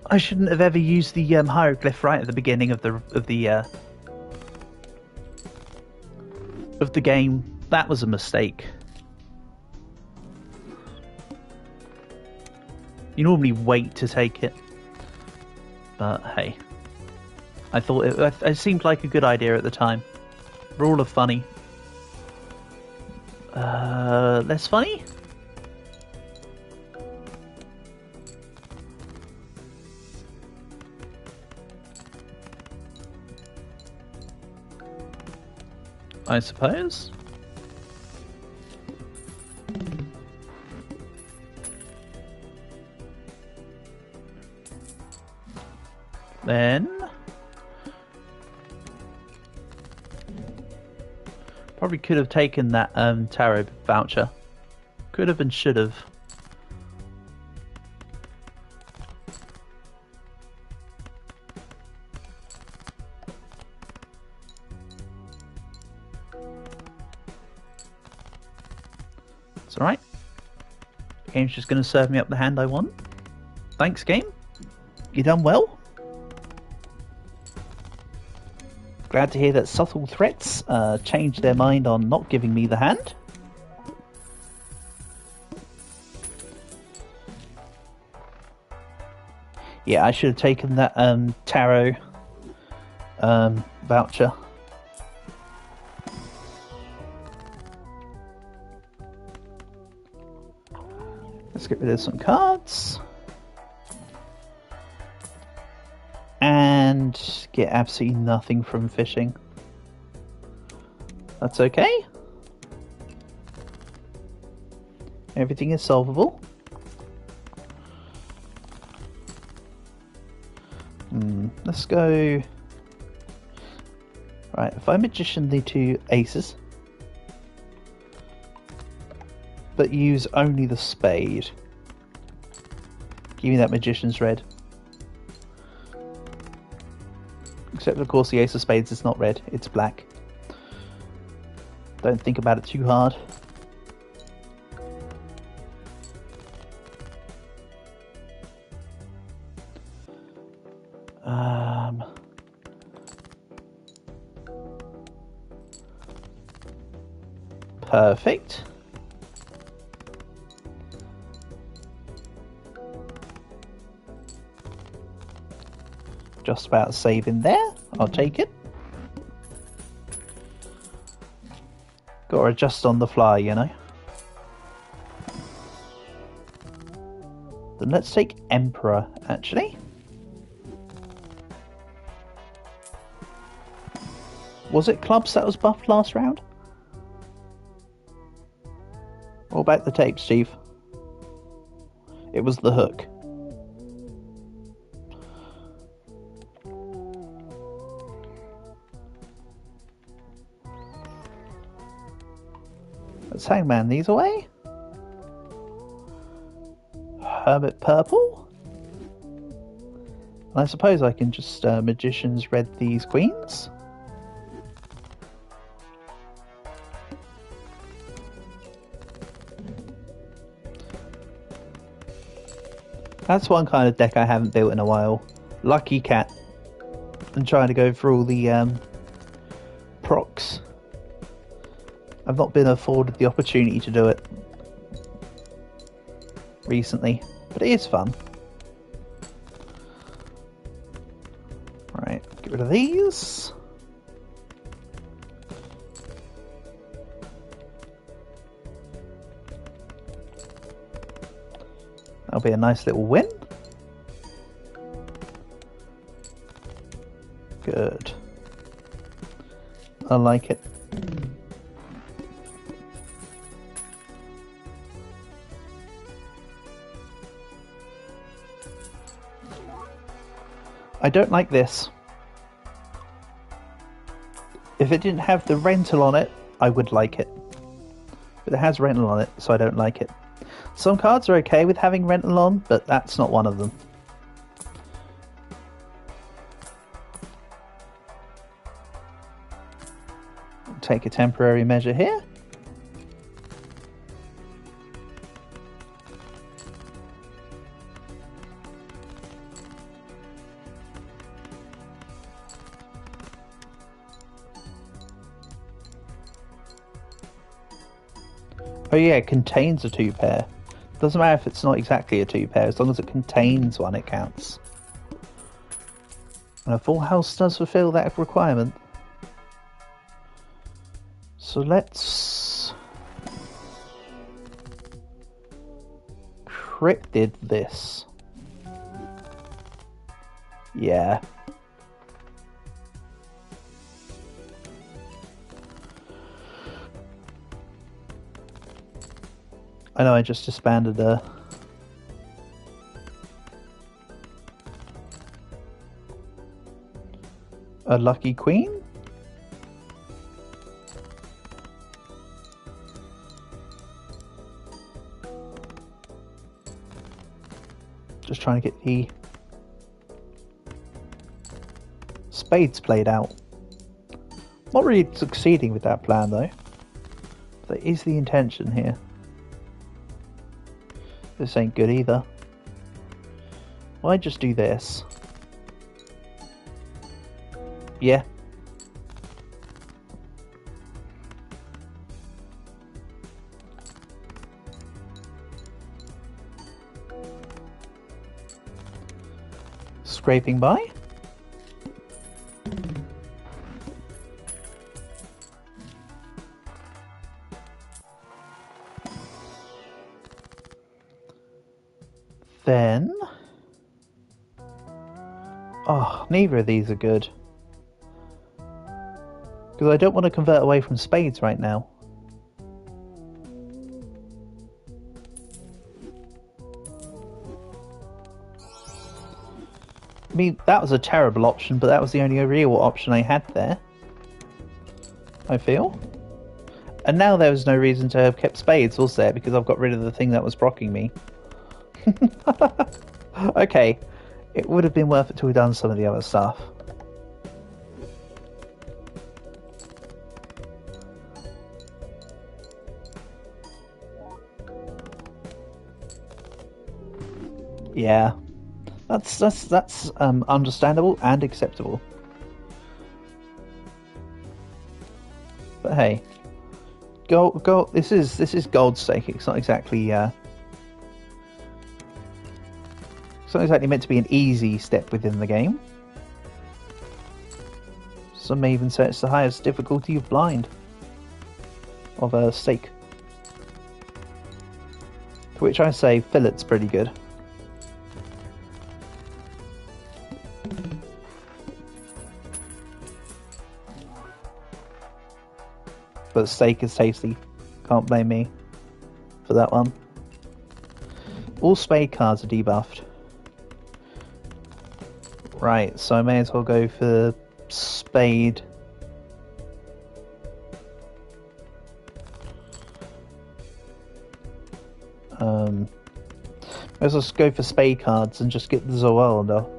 I shouldn't have ever used the hieroglyph right at the beginning of the game. That was a mistake. You normally wait to take it. But hey, I thought it seemed like a good idea at the time. Rule of funny. Less funny? I suppose. Then probably could have taken that tarot voucher. Could have and should have. It's alright. The game's just going to serve me up the hand I want. Thanks, game. You done well. Glad to hear that subtle threats changed their mind on not giving me the hand. Yeah, I should have taken that tarot voucher. Let's get rid of some cards. And get absolutely nothing from fishing. That's okay. Everything is solvable. Let's go... Right, if I magician the 2 aces, but use only the spade, give me that magician's red. Except, of course, the ace of spades is not red, it's black. Don't think about it too hard. Perfect. Just about saving there. I'll take it. Got to adjust on the fly, you know. Then let's take Emperor, actually. Was it clubs that was buffed last round? What about the tape, Steve? It was the hook. Let's hangman these away. Hermit purple. And I suppose I can just magician's red these queens. That's one kind of deck I haven't built in a while. Lucky Cat. I'm trying to go through all the procs. I've not been afforded the opportunity to do it recently, but it is fun. Right, get rid of these. That'll be a nice little win. Good. I like it. I don't like this. If it didn't have the rental on it, I would like it. But it has rental on it, so I don't like it. Some cards are okay with having rental on, but that's not one of them. Take a temporary measure here. Oh yeah, it contains a 2-pair. Doesn't matter if it's not exactly a 2-pair, as long as it contains one, it counts. And a full house does fulfill that requirement. So let's cryptid this. Yeah. I know I just disbanded a lucky queen. Just trying to get the spades played out. Not really succeeding with that plan though. That is the intention here. This ain't good either. Why just do this? Yeah. Scraping by. Then... oh, neither of these are good. Because I don't want to convert away from spades right now. I mean, that was a terrible option, but that was the only real option I had there. I feel. And now there was no reason to have kept spades, was there? Because I've got rid of the thing that was blocking me. Okay. It would have been worth it to have done some of the other stuff. Yeah. That's understandable and acceptable. But hey, gold. This is gold staking. It's not exactly it's not exactly meant to be an easy step within the game. Some may even say it's the highest difficulty of blind of a stake. To which I say fillet's pretty good. But steak is tasty. Can't blame me for that one. All spade cards are debuffed. Right, so I may as well go for spade. Let's just go for spade cards and just get the Zoalda.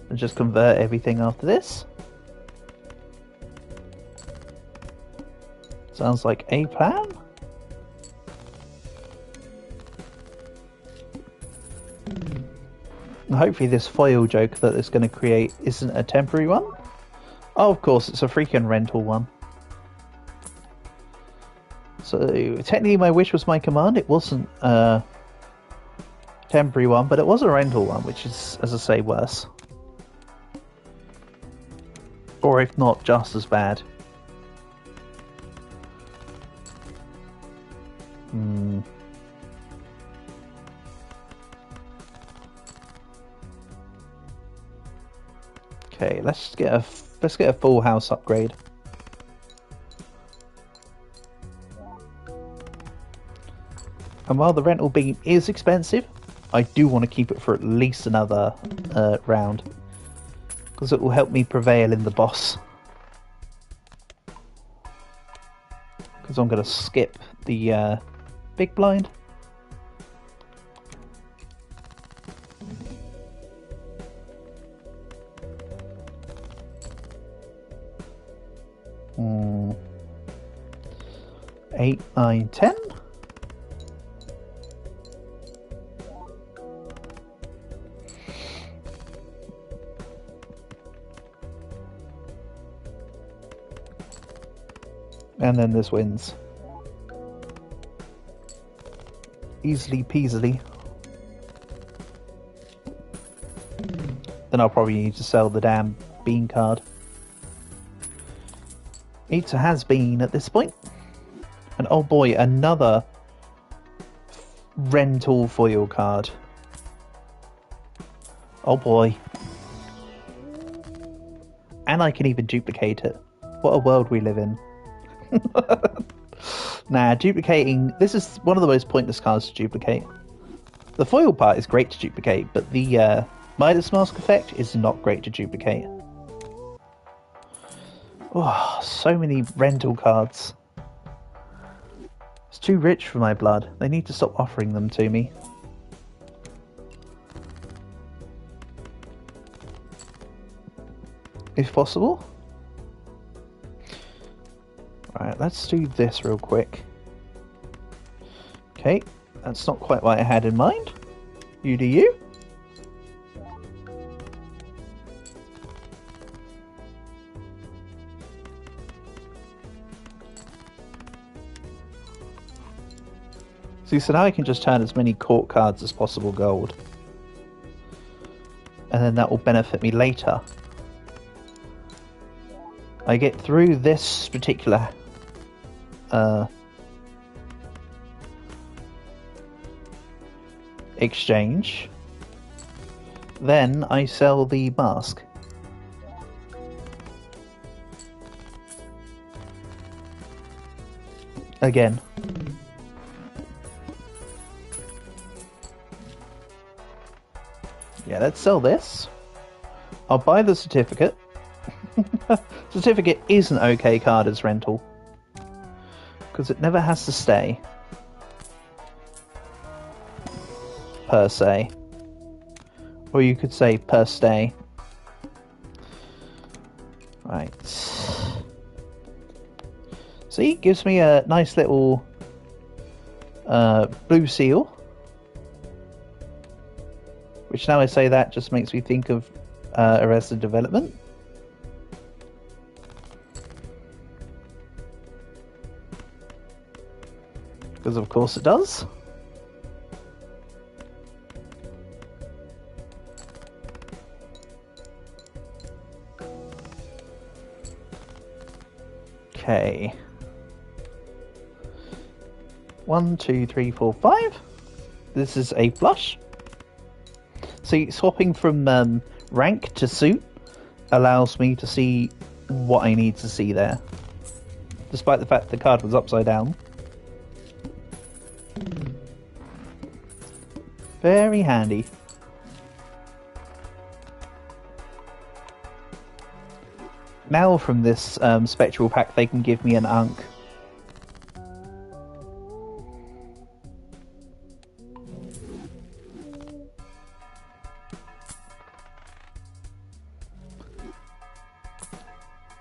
And just convert everything after this. Sounds like a plan. And hopefully this foil joke that it's going to create isn't a temporary one. Oh, of course, it's a freaking rental one. So technically my wish was my command. It wasn't a temporary one, but it was a rental one, which is, as I say, worse. Or if not, just as bad. Okay, let's get a full house upgrade. And while the rental beam is expensive, I do want to keep it for at least another round. because it will help me prevail in the boss. Because I'm going to skip the big blind. Hmm. 8, 9, 10. And then this wins. Easily peasily. Then I'll probably need to sell the damn bean card. It's a has-been at this point. And oh boy, another rental foil card. Oh boy. And I can even duplicate it. What a world we live in. Nah, duplicating... This is one of the most pointless cards to duplicate. The foil part is great to duplicate, but the Midas Mask effect is not great to duplicate. Oh, so many rental cards. It's too rich for my blood. They need to stop offering them to me. If possible. Right, let's do this real quick. Okay, that's not quite what I had in mind. You do you. See, so now I can just turn as many court cards as possible gold. And then that will benefit me later. I get through this particular exchange, then I sell the mask. Again. Yeah, let's sell this. I'll buy the certificate. Certificate is an okay card as rental. Because it never has to stay. Per se. Or you could say per stay. Right. See, gives me a nice little blue seal. Which now I say that just makes me think of Arrested Development. Because of course it does. Okay. 1, 2, 3, 4, 5. This is a flush. See, swapping from rank to suit allows me to see what I need to see there. Despite the fact the card was upside down. Very handy. Now from this spectral pack they can give me an Ankh.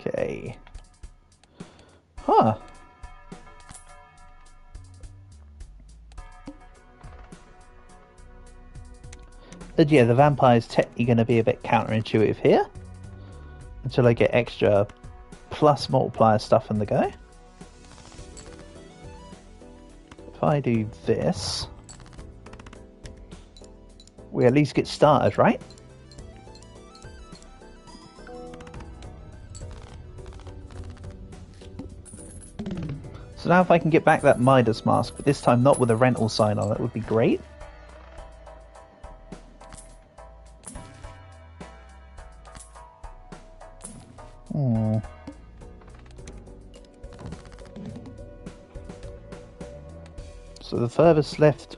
Okay. Huh. But yeah, the vampire's technically going to be a bit counterintuitive here. Until I get extra plus multiplier stuff in the go. If I do this, we at least get started, right? So now if I can get back that Midas Mask, but this time not with a rental sign on it, would be great. So the furthest left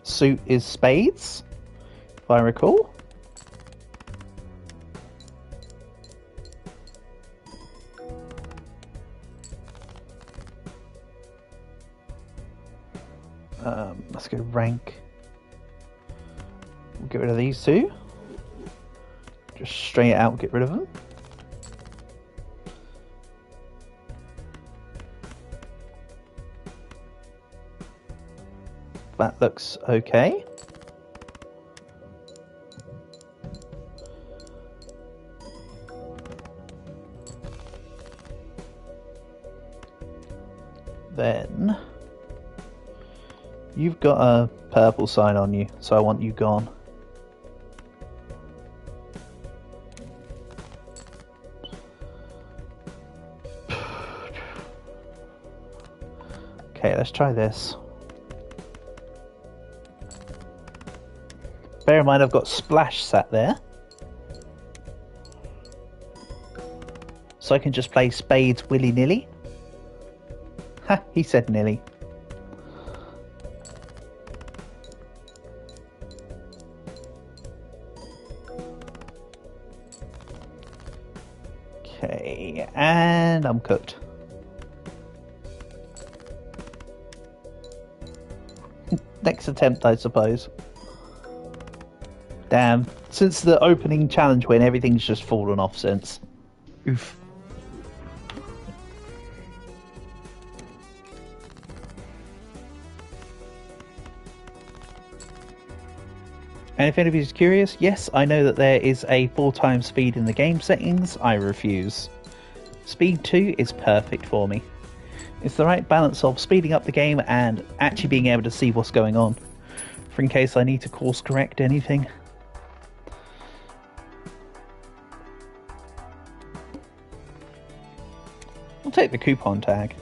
suit is spades, if I recall. Let's go rank. We'll get rid of these two. Just straight out get rid of them. That looks okay. Then you've got a purple sign on you, so I want you gone. Okay, let's try this. Bear in mind I've got Splash sat there. So I can just play spades willy-nilly. Ha, he said nilly. Okay, and I'm cooked. Next attempt, I suppose. Damn, since the opening challenge win, everything's just fallen off since. Oof. And if anybody's curious, yes, I know that there is a 4x speed in the game settings. I refuse. Speed 2 is perfect for me. It's the right balance of speeding up the game and actually being able to see what's going on, for in case I need to course correct anything. I'll take the coupon tag.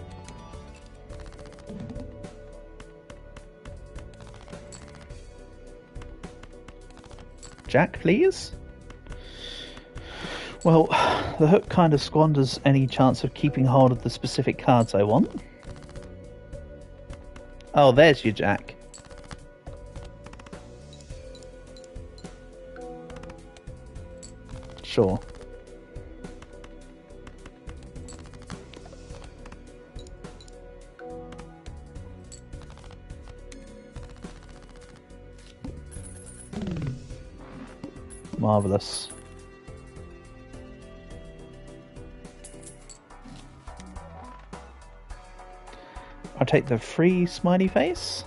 Jack, please? Well, the hook kind of squanders any chance of keeping hold of the specific cards I want. Oh, there's your Jack. Sure. Marvellous. I'll take the free smiley face.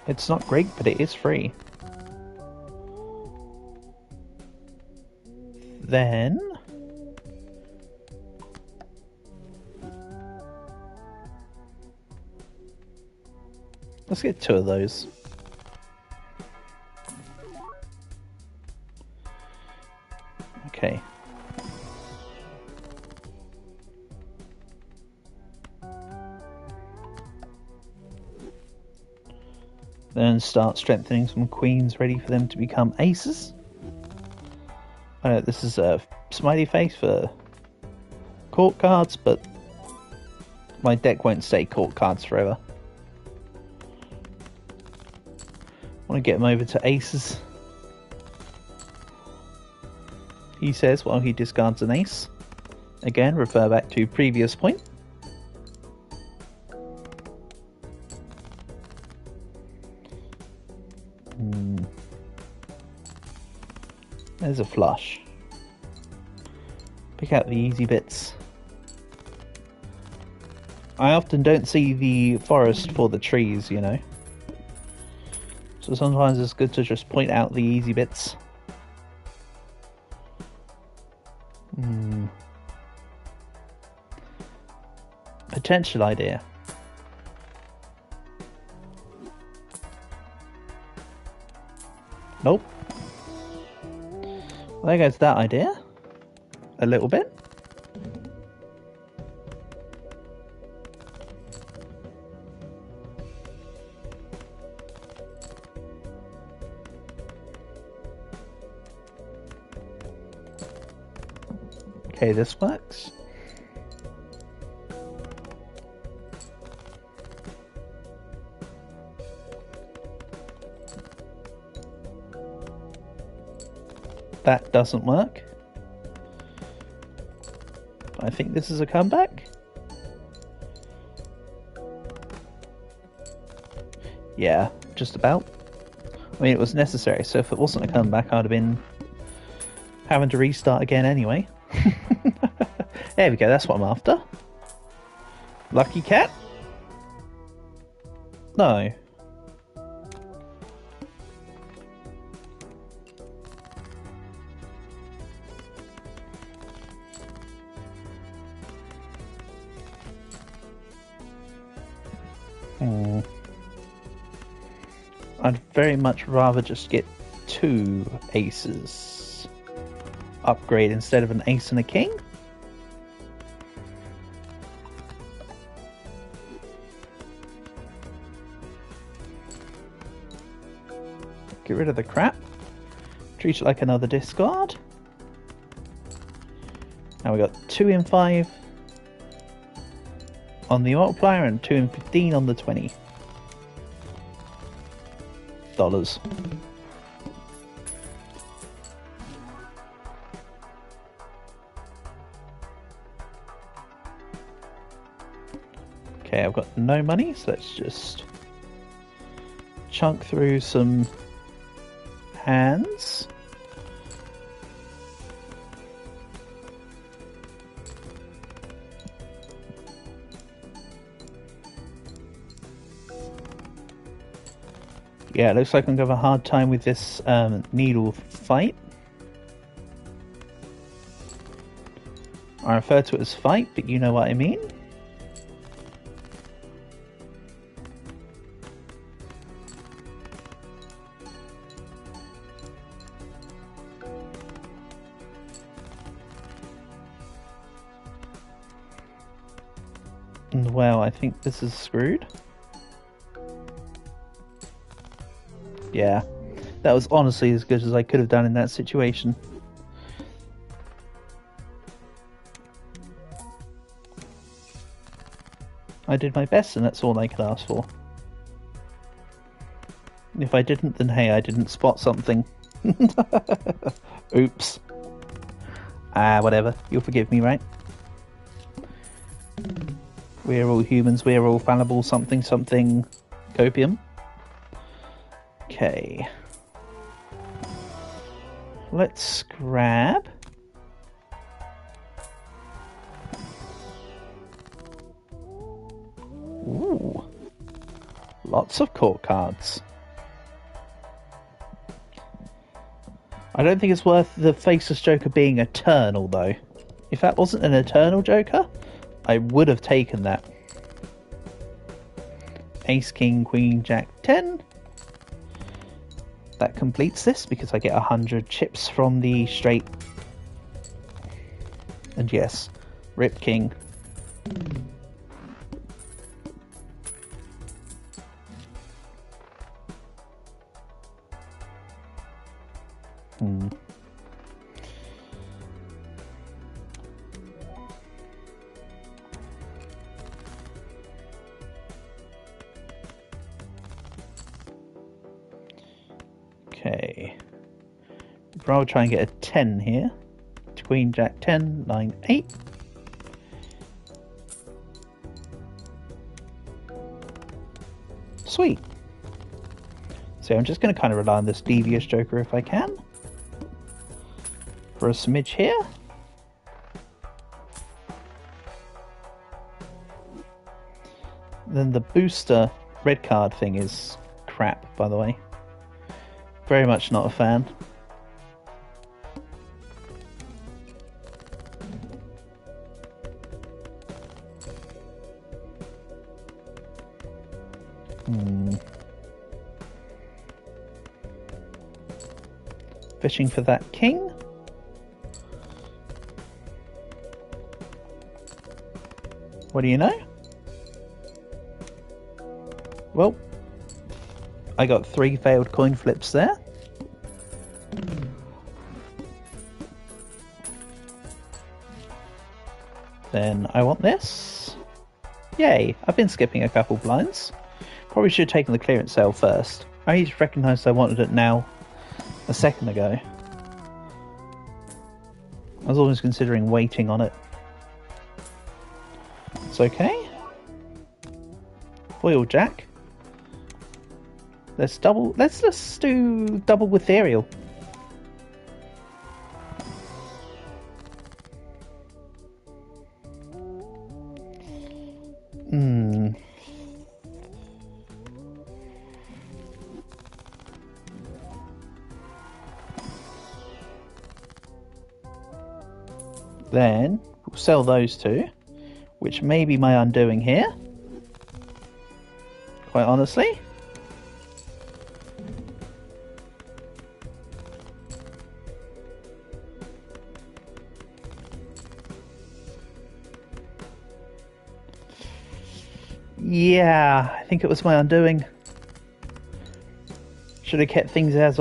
It's not great, but it is free. Then let's get 2 of those. Okay. Then start strengthening some queens ready for them to become aces. I know this is a smiley face for court cards, but my deck won't stay court cards forever. I want to get him over to aces. He says while he discards an ace. Again, refer back to previous point. There's a flush. Pick out the easy bits. I often don't see the forest for the trees, you know. So sometimes it's good to just point out the easy bits. Potential idea. Nope. Well, there goes that idea. A little bit. Okay, this works. That doesn't work. I think this is a comeback. Yeah, just about. I mean, it was necessary, so if it wasn't a comeback, I'd have been having to restart again anyway. There we go, that's what I'm after. Lucky cat? No. I'd very much rather just get 2 aces. Upgrade instead of an ace and a king. Get rid of the crap. Treat it like another discard. Now we got 2 in 5 on the multiplier and 2 in 15 on the 20. Dollars. Okay, I've got no money, so let's just chunk through some hands. Yeah, it looks like I'm going to have a hard time with this needle fight. I refer to it as fight, but you know what I mean. And well, I think this is screwed. Yeah, that was honestly as good as I could have done in that situation. I did my best, and that's all I could ask for. If I didn't, then hey, I didn't spot something. Oops. Ah, whatever. You'll forgive me, right? We're all humans, we're all fallible, something, something, copium. Okay. Let's grab. Ooh. Lots of court cards. I don't think it's worth the Faceless Joker being eternal, though. If that wasn't an eternal Joker, I would have taken that. Ace, King, Queen, Jack, 10. That completes this because I get 100 chips from the straight. And yes, Rip King. Okay. I'll try and get a 10 here. Queen, Jack, 10, 9, 8. Sweet. So I'm just going to kind of rely on this devious Joker if I can. For a smidge here. Then the booster red card thing is crap, by the way. Very much not a fan. Fishing for that king. What do you know? Well, I got 3 failed coin flips there. Then I want this. Yay, I've been skipping a couple blinds. Probably should have taken the clearance sale first. I just recognised I wanted it now a second ago. I was always considering waiting on it. It's okay. Foil Jack. Let's just do double with Ethereal. Then we'll sell those two, which may be my undoing here. Quite honestly. Yeah, I think it was my undoing. Should have kept things as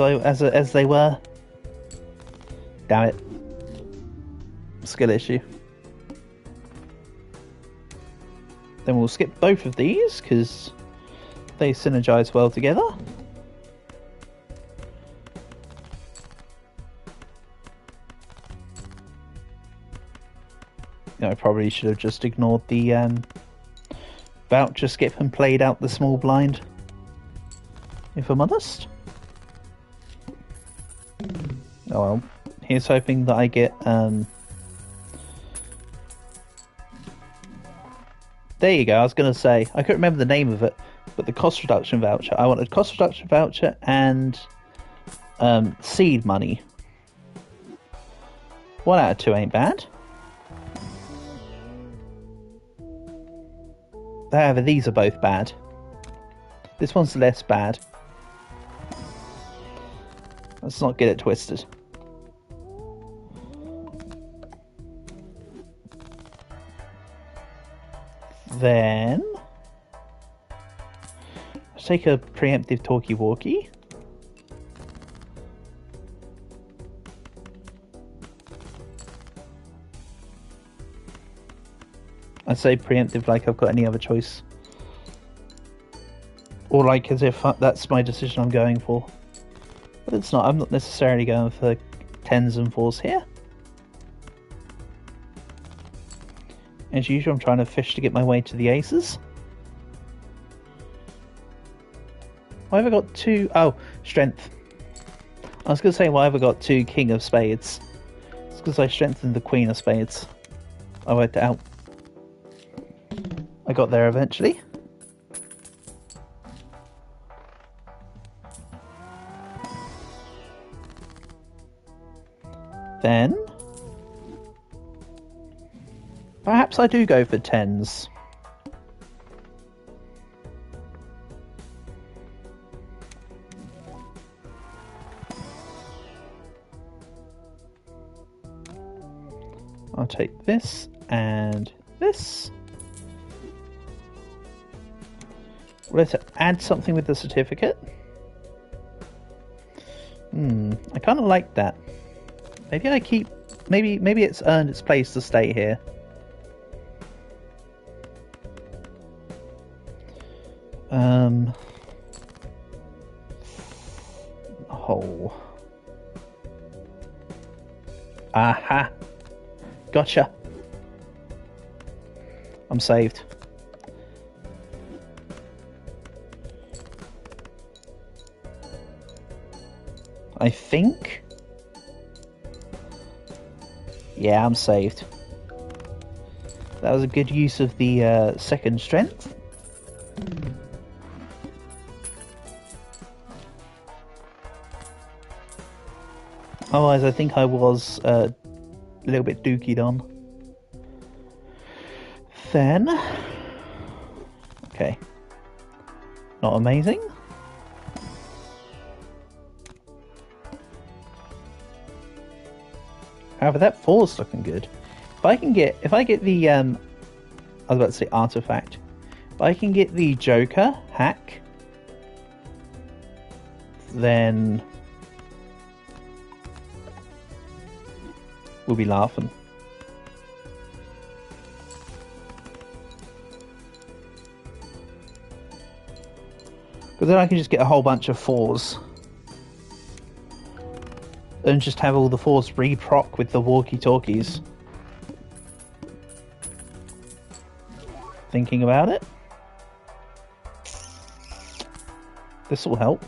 they were. Damn it. Skill issue. Then we'll skip both of these because they synergize well together. I probably should have just ignored the voucher skip and played out the small blind, if I'm honest. Oh well. Here's hoping that I get there you go, I was going to say, I couldn't remember the name of it, but the cost reduction voucher. I wanted cost reduction voucher and seed money. 1 out of 2 ain't bad. However, these are both bad. This one's less bad. Let's not get it twisted. Then let's take a preemptive talkie-walkie. I say preemptive like I've got any other choice. Or like as if that's my decision I'm going for. But it's not. I'm not necessarily going for 10s and 4s here. As usual, I'm trying to fish to get my way to the aces. Why have I got 2? Oh, strength. I was going to say, why have I got 2 king of spades? It's because I strengthened the queen of spades. I worked it out. I got there eventually. Then perhaps I do go for 10s. I'll take this and this. Let's add something with the certificate. I kind of like that. Maybe I keep... Maybe it's earned its place to stay here. Oh. Aha. Gotcha. I'm saved. I think. Yeah, I'm saved. That was a good use of the second strength. Otherwise, I think I was a little bit dookied on. Then, okay, not amazing. However, that 4's looking good. If I get the I was about to say artifact. If I can get the Joker hack, then we'll be laughing. Because then I can just get a whole bunch of 4s. And just have all the 4s re-proc with the walkie-talkies. Thinking about it. This will help.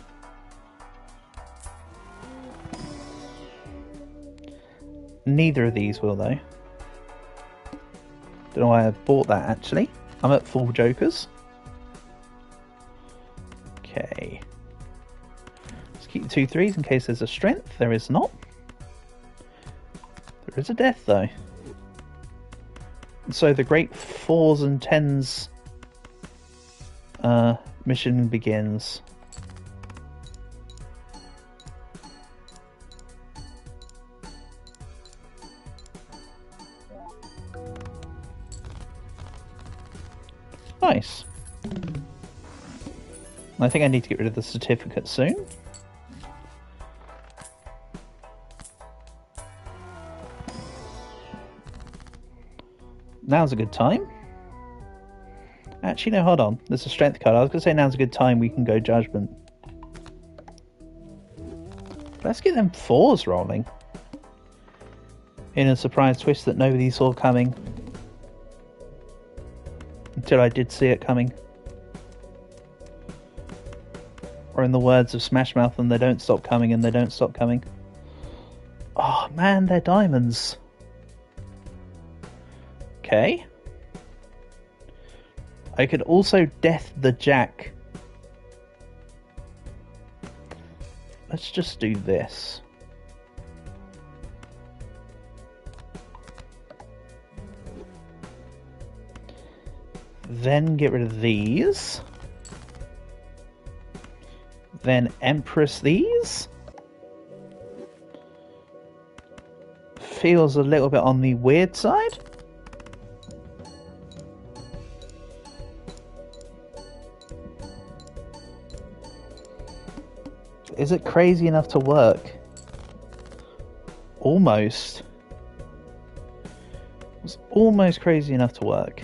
Neither of these will, though. Don't know why I bought that, actually. I'm at full jokers. Okay. Let's keep the 2 3s in case there's a strength. There is not. There is a death, though. And so the great 4s and 10s mission begins. Nice. I think I need to get rid of the certificate soon. Now's a good time. Actually, no, hold on. There's a strength card. I was going to say now's a good time we can go judgment. Let's get them 4s rolling. In a surprise twist that nobody saw coming. Until I did see it coming. Or in the words of Smash Mouth, and they don't stop coming and they don't stop coming. Oh man, they're diamonds. Okay. I could also death the Jack. Let's just do this. Then get rid of these. Then Empress these. Feels a little bit on the weird side. Is it crazy enough to work? Almost. It's almost crazy enough to work.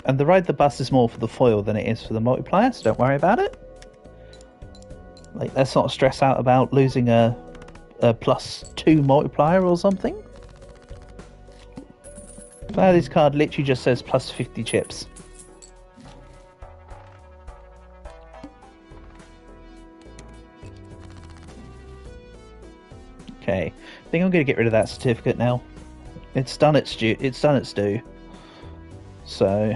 And the ride the bus is more for the foil than it is for the multiplier, so don't worry about it. Like, let's not stress out about losing a +2 multiplier or something. Now this card literally just says +50 chips. Okay, I think I'm going to get rid of that certificate now. It's done its due. It's done its due. So,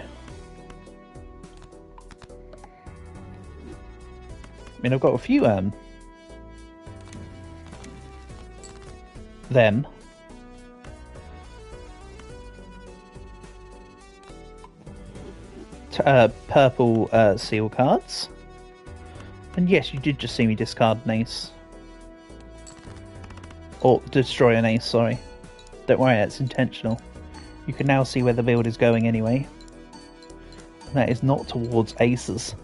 I mean, I've got a few them. Purple seal cards. And yes, you did just see me discard an ace. Or destroy an ace, sorry. Don't worry, that's intentional. You can now see where the build is going anyway. And that is not towards aces.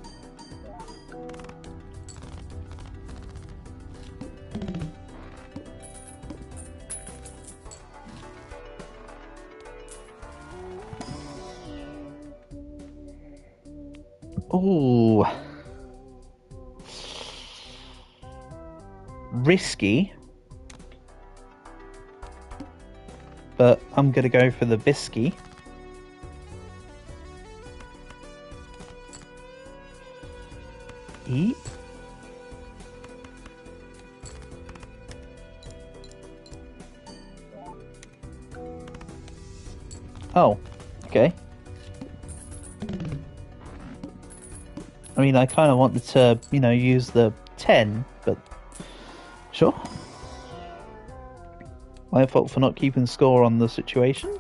Ooh. Risky. But I'm going to go for the bisky. Eep. Oh, okay. I mean, I kind of wanted to, you know, use the 10, but sure. My fault for not keeping score on the situation.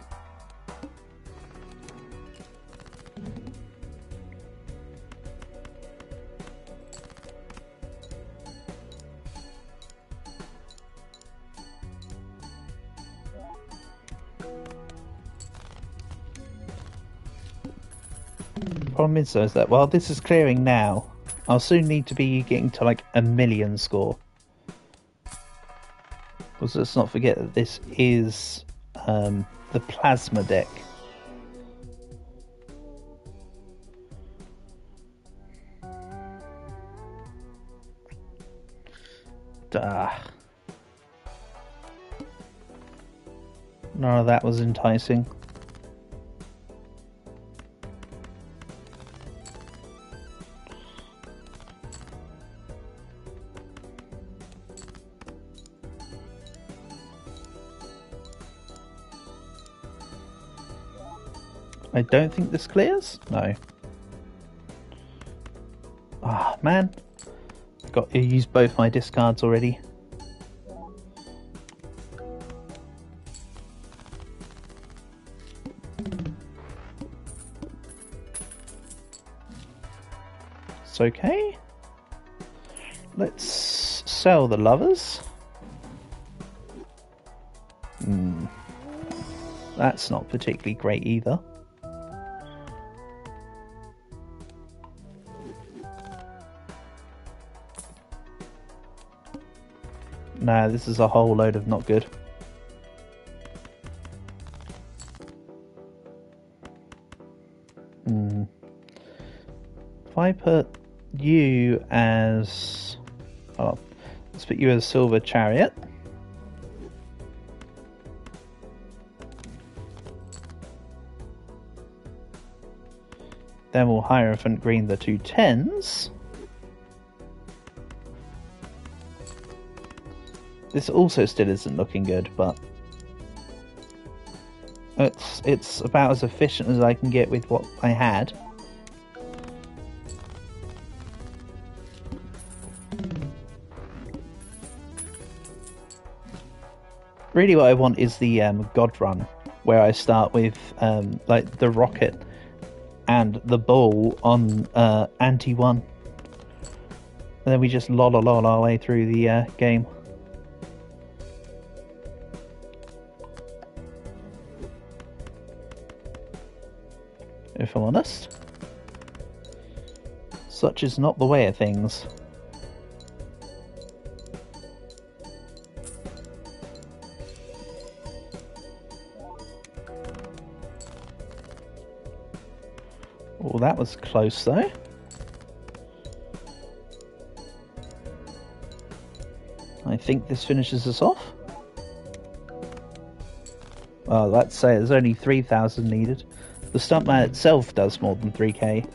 Problem is though is that while this is clearing now, I'll soon need to be getting to like 1,000,000 score. Because let's not forget that this is the plasma deck. Duh. None of that was enticing. I don't think this clears? No. Ah, man. I've got to use both my discards already. It's okay. Let's sell the lovers. That's not particularly great either. Nah, this is a whole load of not good. If I put you as... Oh, let's put you as Silver Chariot. Then we'll Hierophant Green the 2 10s. This also still isn't looking good, but it's about as efficient as I can get with what I had. Really what I want is the God Run, where I start with like the rocket and the ball on anti-1. And then we just lol our way through the game. If I'm honest. Such is not the way of things. Oh, that was close though. I think this finishes us off. Well, let's say there's only 3,000 needed. The Stuntman itself does more than 3k.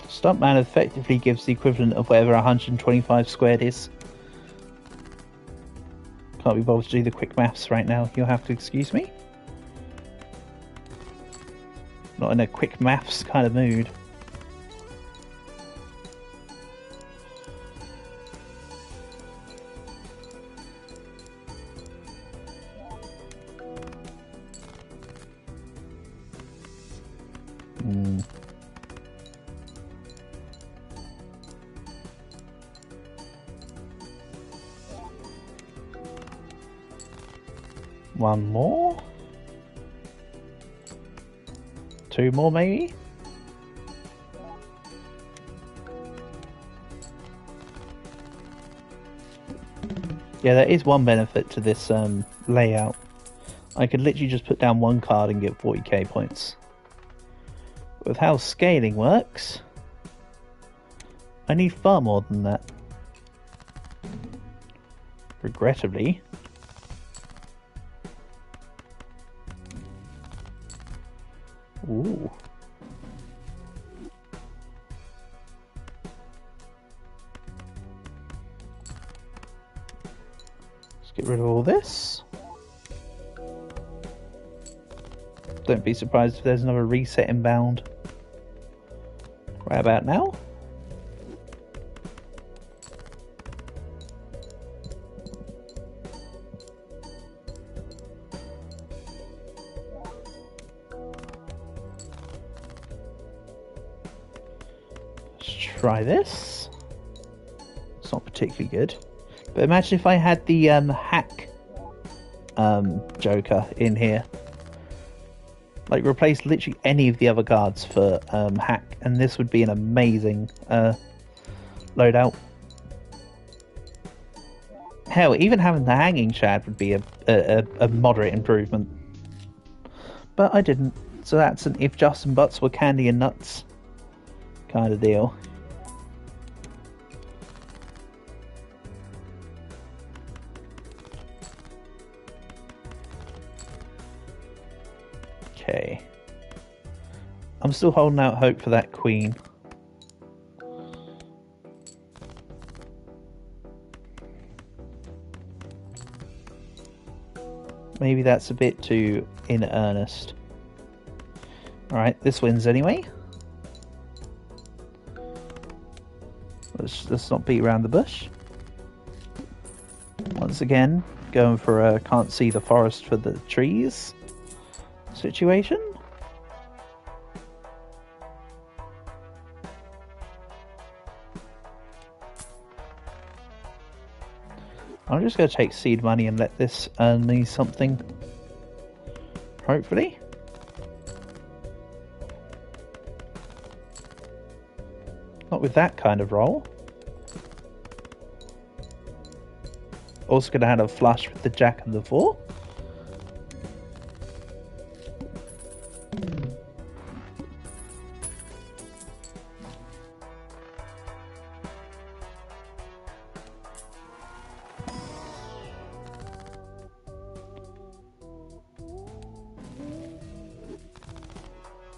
Stuntman effectively gives the equivalent of whatever 125 squared is. Can't be bothered to do the quick maths right now. You'll have to excuse me. Not in a quick maths kind of mood. One more? Two more maybe? Yeah, there is one benefit to this layout. I could literally just put down one card and get 40k points. With how scaling works, I need far more than that. Regrettably. Ooh. Let's get rid of all this. Don't be surprised if there's another reset inbound. Right about now. Try this. It's not particularly good, but imagine if I had the hack Joker in here, like replace literally any of the other cards for hack, and this would be an amazing loadout. Hell, even having the hanging shad would be a moderate improvement, but I didn't, so that's an if Justin Butts were candy and nuts kind of deal. Okay. I'm still holding out hope for that queen. Maybe that's a bit too in earnest. Alright, this wins anyway. Let's not beat around the bush. Once again, going for a can't see the forest for the trees situation. I'm just going to take seed money and let this earn me something. Hopefully. Not with that kind of roll. Also going to have a flush with the jack and the 4.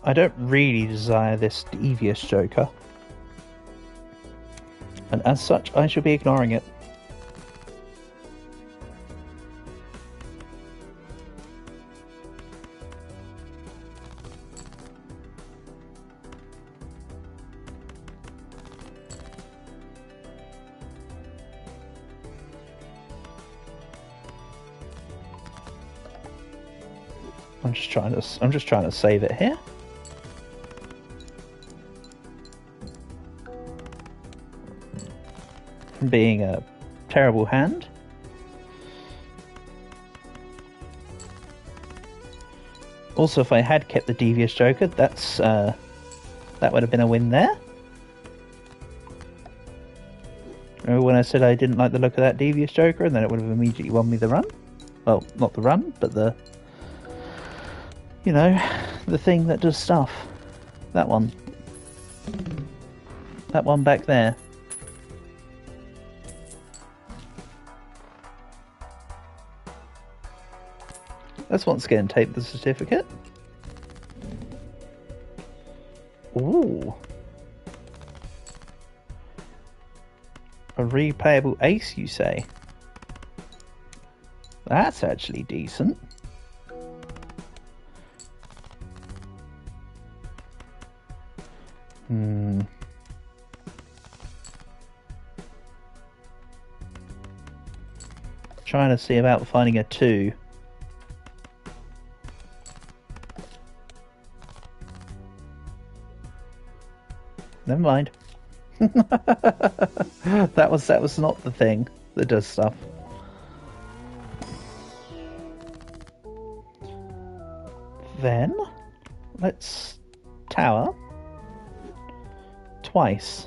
I don't really desire this devious joker. And as such, I shall be ignoring it. I'm just trying to save it here. Being a terrible hand. Also, if I had kept the devious joker, that would have been a win there. Remember when I said I didn't like the look of that devious joker, and then it would have immediately won me the run? Well, not the run, but the, you know, the thing that does stuff. That one. That one back there. Let's once again take the certificate. Ooh. A replayable ace, you say? That's actually decent. Trying to see about finding a 2. Never mind. that was not the thing that does stuff. Then let's tower twice.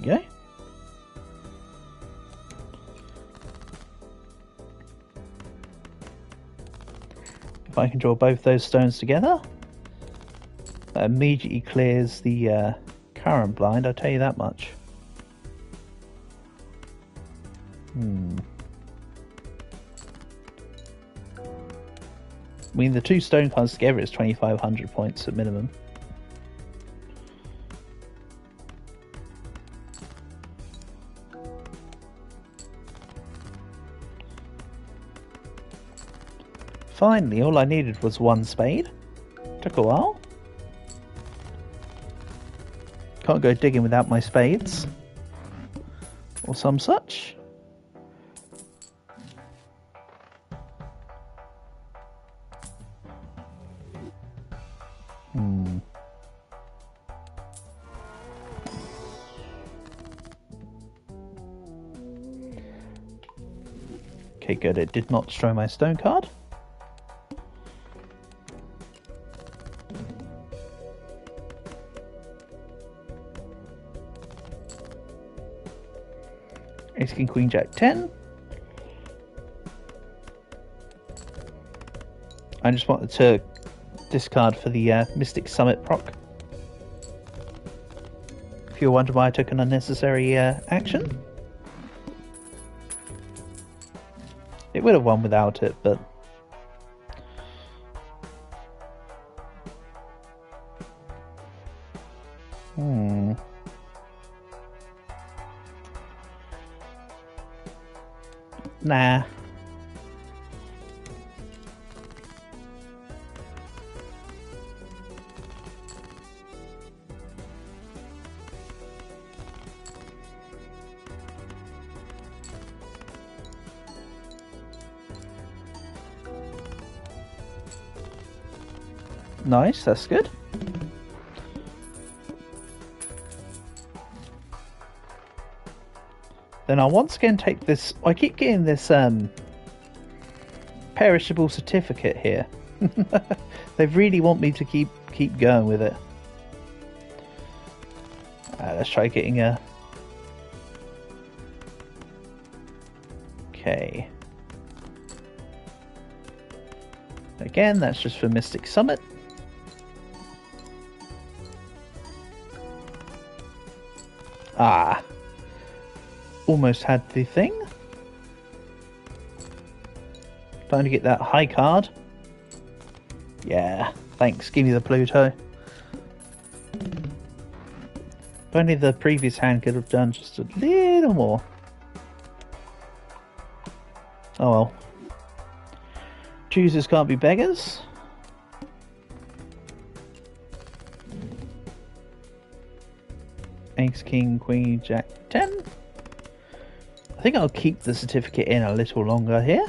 Okay. If I can draw both those stones together, that immediately clears the current blind, I'll tell you that much. I mean, the 2 stone cards together is 2,500 points at minimum. Finally, all I needed was 1 spade. Took a while. Can't go digging without my spades. Or some such. Okay, good. It did not destroy my stone card. Ace, King, Queen, Jack, 10. I just wanted to discard for the Mystic Summit proc. If you're wondering why I took an unnecessary action. It would have won without it, but... Nah. Nice, that's good. Then I'll once again take this. I keep getting this perishable certificate here. They really want me to keep going with it. Let's try getting a. Okay. Again, that's just for Mystic Summit. Ah. Almost had the thing. Trying to get that high card. Yeah, thanks. Give me the Pluto. If only the previous hand could have done just a little more. Oh well. Choosers can't be beggars. Ace, King, Queen, Jack, 10. I think I'll keep the certificate in a little longer here.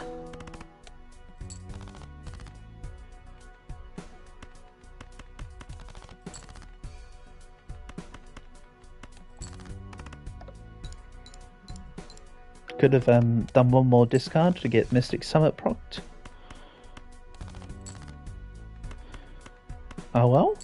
Could have done one more discard to get Mystic Summit procced. Oh well.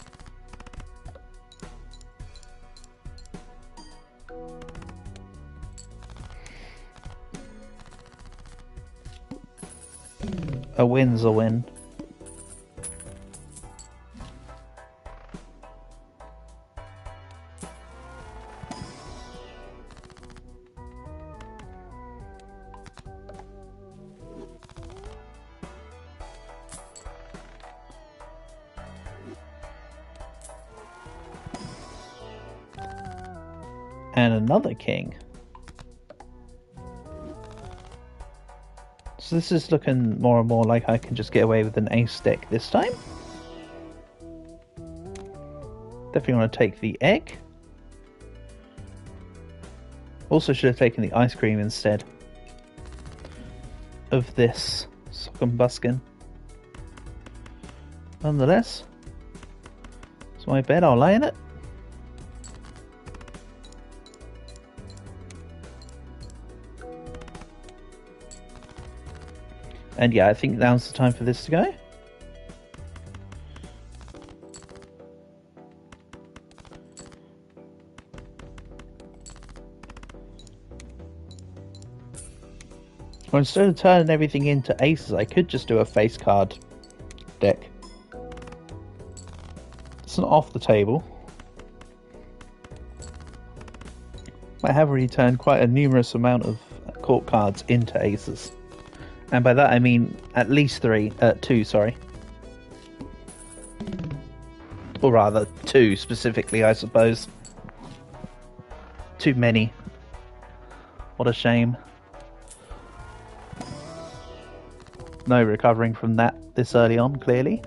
A win's a win. And another king. So this is looking more and more like I can just get away with an ace deck this time. Definitely want to take the egg. Also should have taken the ice cream instead of this sock and buskin. Nonetheless, it's my bed, I'll lay in it. And yeah, I think now's the time for this to go. Well, instead of turning everything into aces, I could just do a face card deck. It's not off the table. I have already turned quite a numerous amount of court cards into aces. And by that I mean at least two, sorry. Or rather, two specifically, I suppose. Too many. What a shame. No recovering from that this early on, clearly.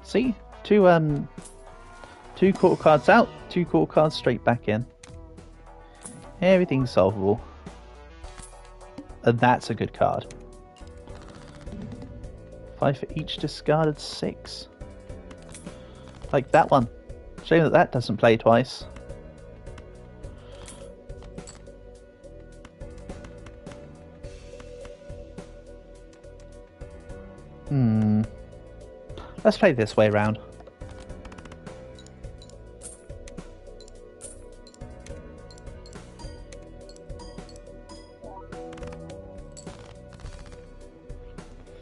See? Two court cards out, two court cards straight back in. Everything's solvable. And that's a good card. 5 for each discarded 6. Like that one. Shame that that doesn't play twice. Let's play this way round.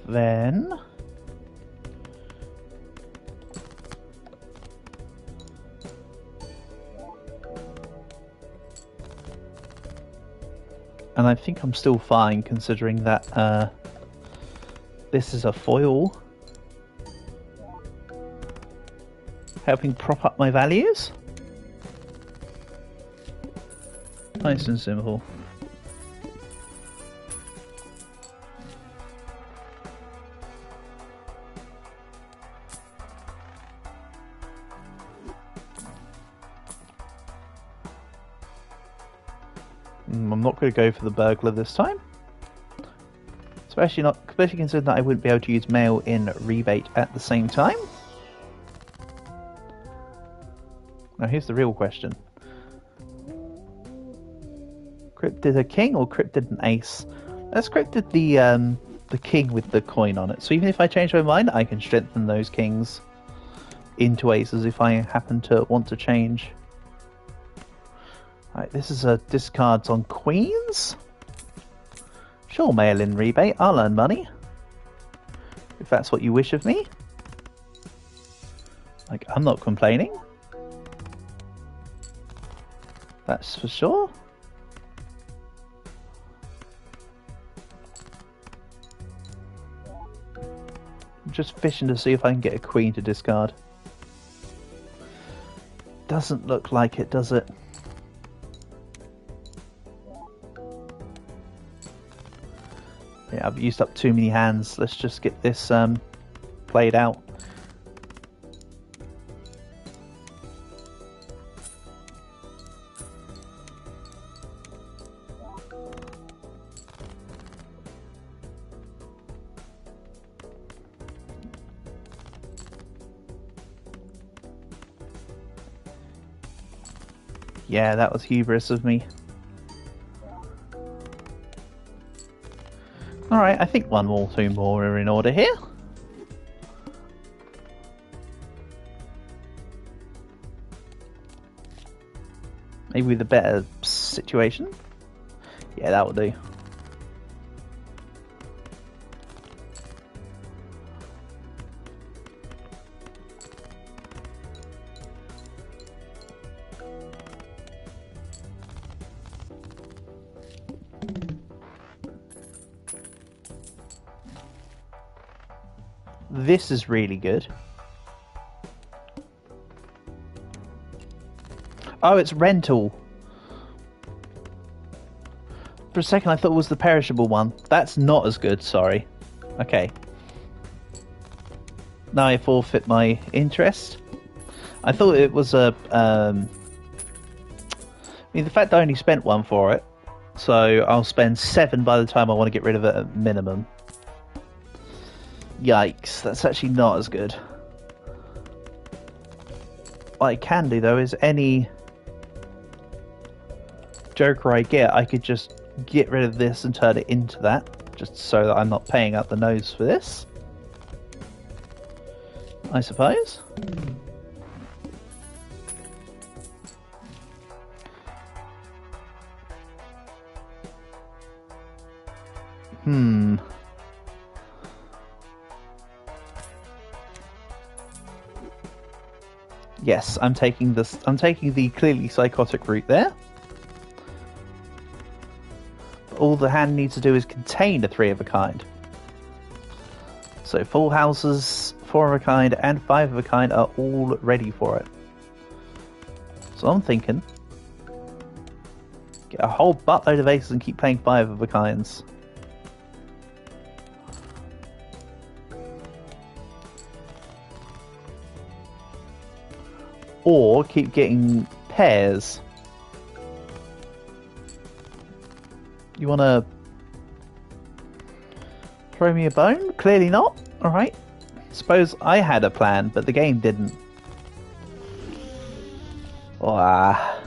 Then and I think I'm still fine considering that this is a foil helping prop up my values. Nice and simple. I'm not going to go for the burglar this time. Especially considering that I wouldn't be able to use mail in rebate at the same time. Now here's the real question. Cryptid a king or cryptid an ace? Let's cryptid the king with the coin on it. So even if I change my mind, I can strengthen those kings into aces if I happen to want to change. Alright, this is a discards on queens. Sure, mail in rebate. I'll earn money. If that's what you wish of me. Like, I'm not complaining. That's for sure. I'm just fishing to see if I can get a queen to discard. Doesn't look like it, does it? Yeah, I've used up too many hands. Let's just get this played out. Yeah, that was hubris of me. Alright, I think one or two more are in order here. Maybe with a better situation. Yeah, that will do. This is really good. Oh, it's rental. For a second I thought it was the perishable one. That's not as good, sorry. Okay. Now I forfeit my interest. I thought it was a... I mean, the fact I only spent one for it, so I'll spend 7 by the time I want to get rid of it at minimum. Yikes, that's actually not as good. What I can do, though, is any Joker I get, I could just get rid of this and turn it into that, just so that I'm not paying up the nose for this. I suppose. Yes, I'm taking this. I'm taking the clearly psychotic route there. All the hand needs to do is contain a 3 of a kind. So 4 houses, 4 of a kind, and 5 of a kind are all ready for it. So I'm thinking, get a whole buttload of aces and keep playing 5 of a kinds. Or keep getting pairs. You want to throw me a bone? Clearly not. Alright. Suppose I had a plan, but the game didn't. Ah.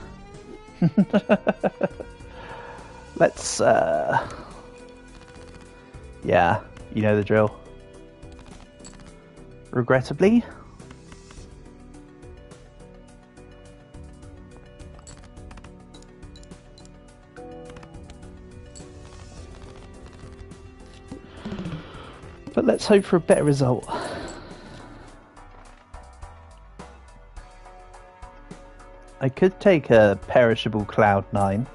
Let's, yeah, you know the drill. Regrettably. But let's hope for a better result. I could take a perishable Cloud 9.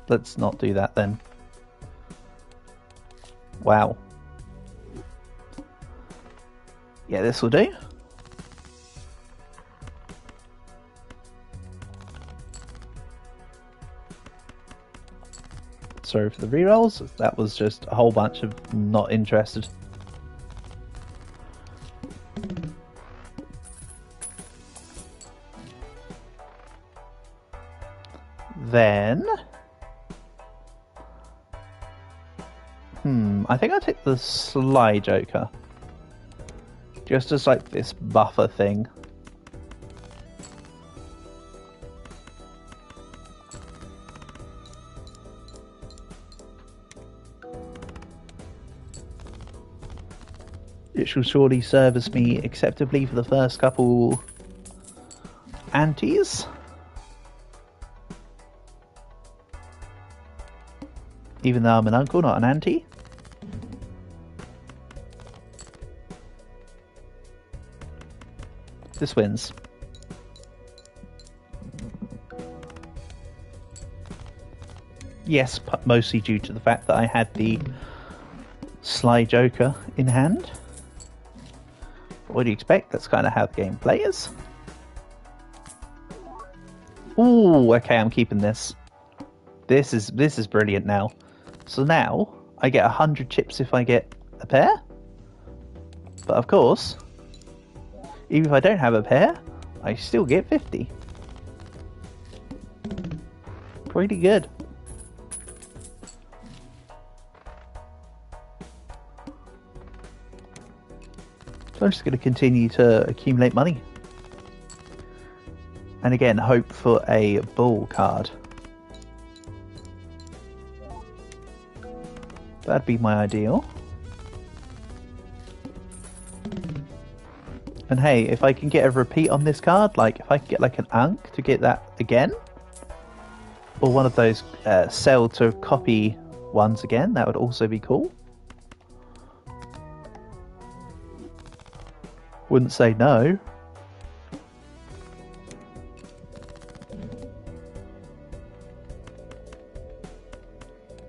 Let's not do that then. Wow. Yeah, this will do. Sorry for the rerolls. That was just a whole bunch of not interested. Then... I think I'll take the Sly Joker. Just as like this buffer thing. It shall surely service me acceptably for the first couple antes. Even though I'm an uncle, not an auntie. This wins. Yes, mostly due to the fact that I had the Sly Joker in hand. What do you expect? That's kind of how the game plays. Ooh, okay, I'm keeping this. This is brilliant now. So now I get 100 chips if I get a pair. But of course, even if I don't have a pair, I still get 50. Pretty good. So I'm just going to continue to accumulate money. And again, hope for a bull card. That'd be my ideal. And hey, if I can get a repeat on this card, like if I can get like an Ankh to get that again, or one of those sell to copy ones again, that would also be cool. Wouldn't say no.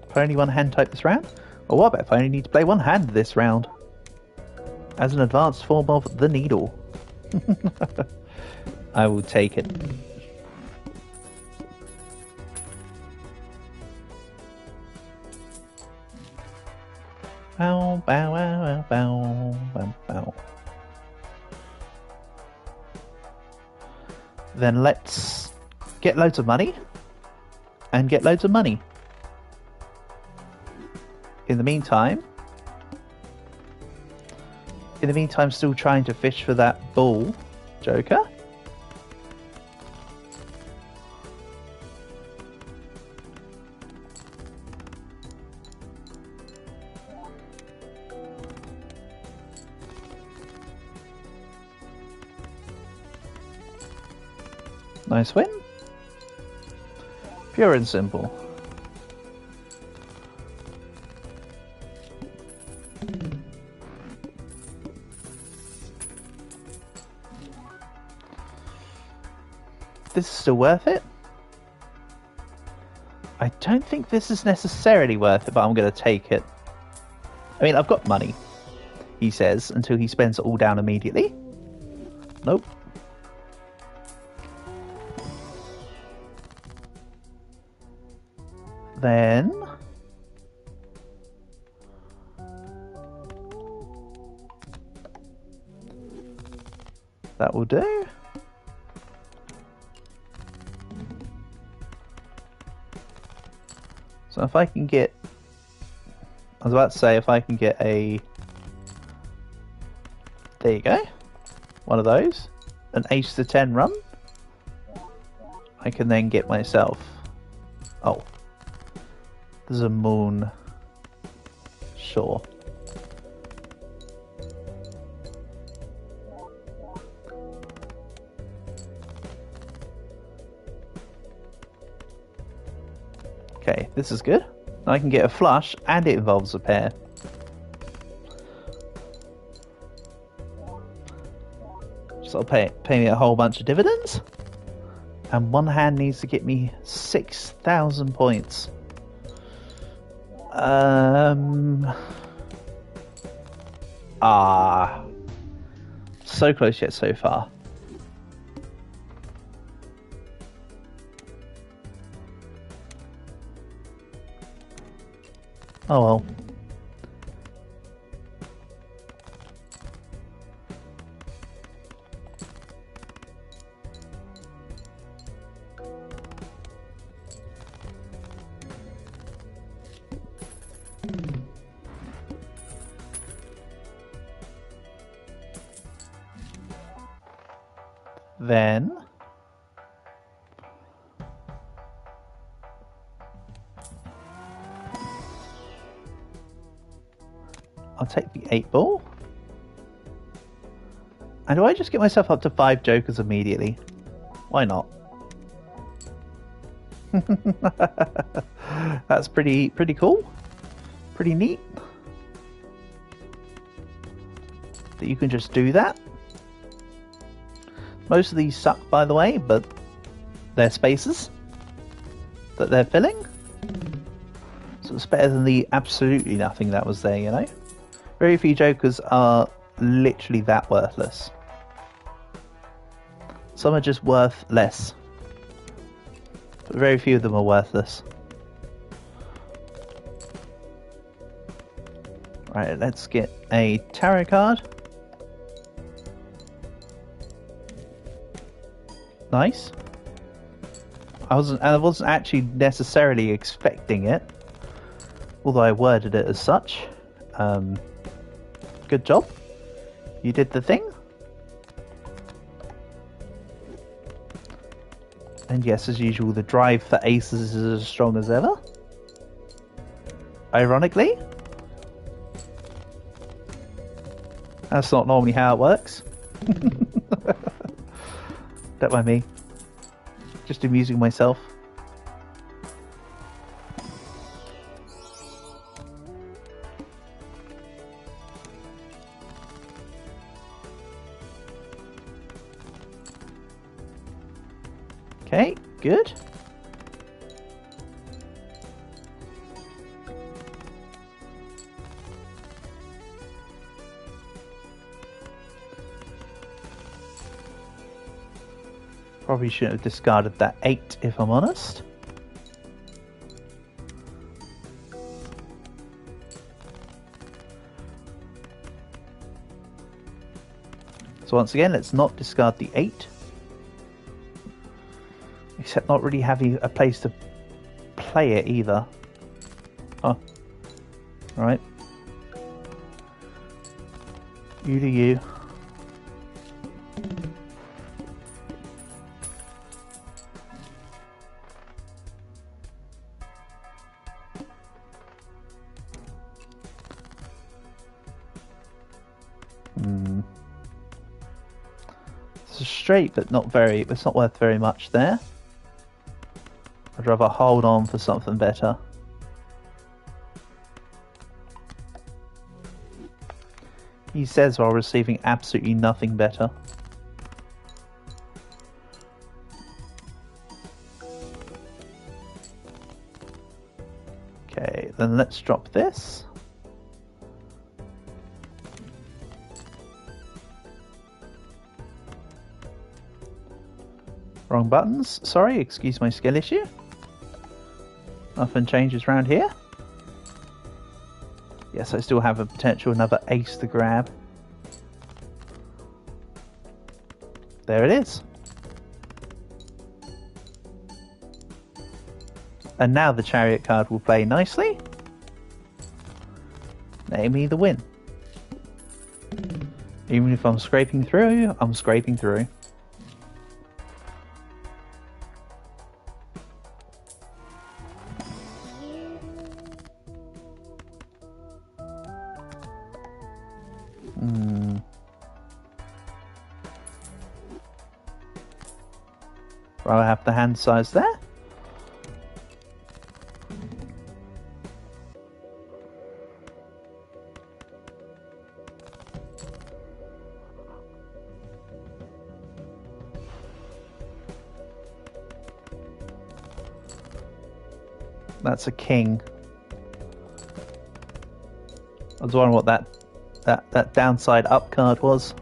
If I only one hand type this round? Or what about if I only need to play one hand this round? As an advanced form of the needle. I will take it. Bow, bow, bow, bow, bow, bow. Then let's get loads of money and get loads of money. In the meantime, still trying to fish for that bull Joker. Nice win. Pure and simple. This is still worth it? I don't think this is necessarily worth it, but I'm going to take it. I mean, I've got money, he says, until he spends it all down immediately. Nope. Then... that will do. So if I can get... I was about to say, if I can get a... There you go. One of those. An ace to 10 run. I can then get myself... Oh. There's a moon. Sure. Okay, this is good. I can get a flush, and it involves a pair. So I'll pay me a whole bunch of dividends. And one hand needs to get me 6,000 points. So close yet so far. Oh well. Then I'll take the 8-ball. And do I just get myself up to 5 jokers immediately? Why not? That's pretty cool. Pretty neat. That you can just do that. Most of these suck, by the way, but they're spaces that they're filling. So it's better than the absolutely nothing that was there, you know? Very few jokers are literally that worthless. Some are just worth less. But very few of them are worthless. Right, let's get a tarot card. Nice. I wasn't actually necessarily expecting it, although I worded it as such. Good job. You did the thing. And yes, as usual, the drive for aces is as strong as ever. Ironically. That's not normally how it works. Don't mind me. Just amusing myself. Okay, good. Probably shouldn't have discarded that 8 if I'm honest. So once again, let's not discard the 8. Except not really having a place to play it either. Oh. Right. You do you. It's a straight, but not very. It's not worth very much there. I'd rather hold on for something better. He says while receiving absolutely nothing better. Okay, then let's drop this. Wrong buttons. Sorry, excuse my skill issue. Nothing changes around here. Yes, I still have a potential another ace to grab. There it is. And now the chariot card will play nicely. Namely the win. Even if I'm scraping through, I'm scraping through. Rather have the hand size there. That's a king. I was wondering what that downside up card was.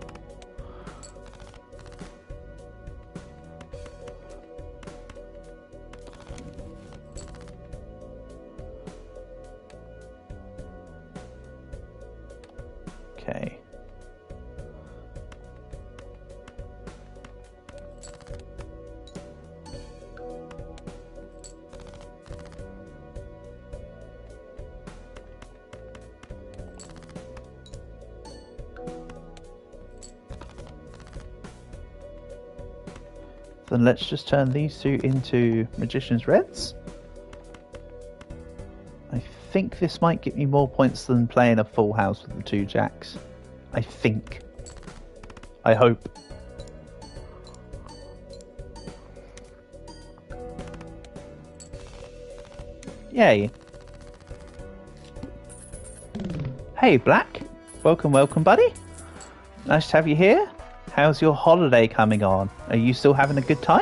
Then let's just turn these two into Magician's Reds. I think this might get me more points than playing a full house with the 2 jacks. I think. I hope. Yay. Hey, Black. Welcome, welcome, buddy. Nice to have you here. How's your holiday coming on? Are you still having a good time?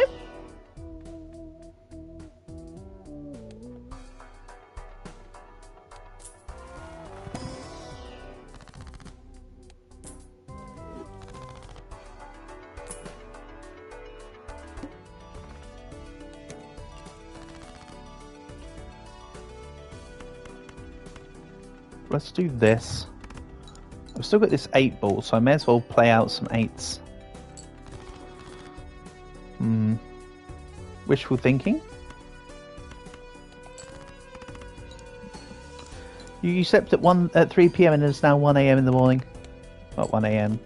Let's do this. I've still got this 8 ball, so I may as well play out some 8s. Wishful thinking. You slept at 3 PM and it's now 1 AM in the morning. Not 1 AM.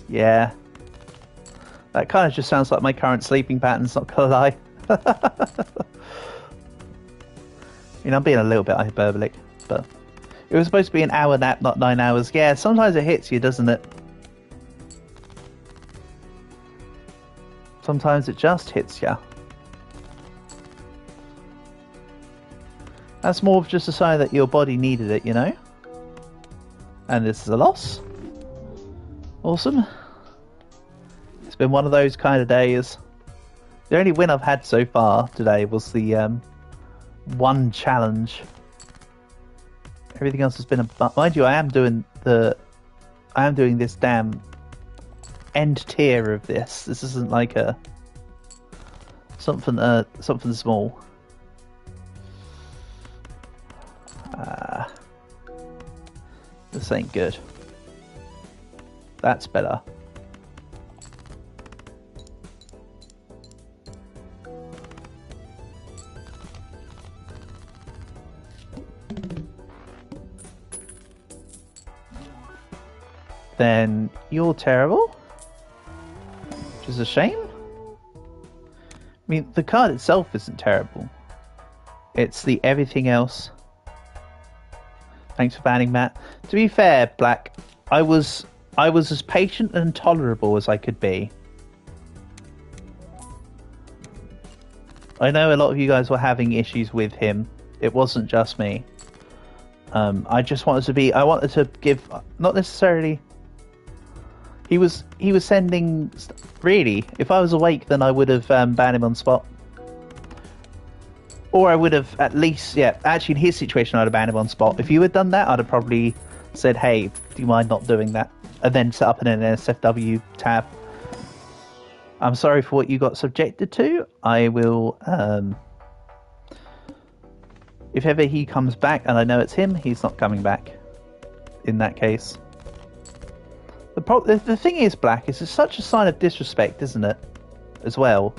Yeah. That kind of just sounds like my current sleeping patterns, not gonna lie. I mean, I'm being a little bit hyperbolic, but it was supposed to be an hour nap, not 9 hours. Yeah, sometimes it hits you, doesn't it? Sometimes it just hits you. That's more of just a sign that your body needed it, you know? And this is a loss. Awesome. It's been one of those kind of days. The only win I've had so far today was the one challenge. Everything else has been a... Mind you, I am doing this damn end tier of this. This isn't like a something small. This ain't good. That's better. Then you're terrible, which is a shame. I mean, the card itself isn't terrible. It's the everything else. Thanks for banning Matt. To be fair, Black, I was as patient and tolerable as I could be. I know a lot of you guys were having issues with him. It wasn't just me. I just wanted to be... I wanted to give... Not necessarily... He was sending... Really, if I was awake, then I would have banned him on spot. Or I would have at least... Yeah, actually, in his situation, I'd have banned him on spot. If you had done that, I'd have probably said, hey, do you mind not doing that? And then set up an NSFW tab. I'm sorry for what you got subjected to. I will... if ever he comes back, and I know it's him, he's not coming back. In that case. The thing is, Black, is it's such a sign of disrespect, isn't it? As well.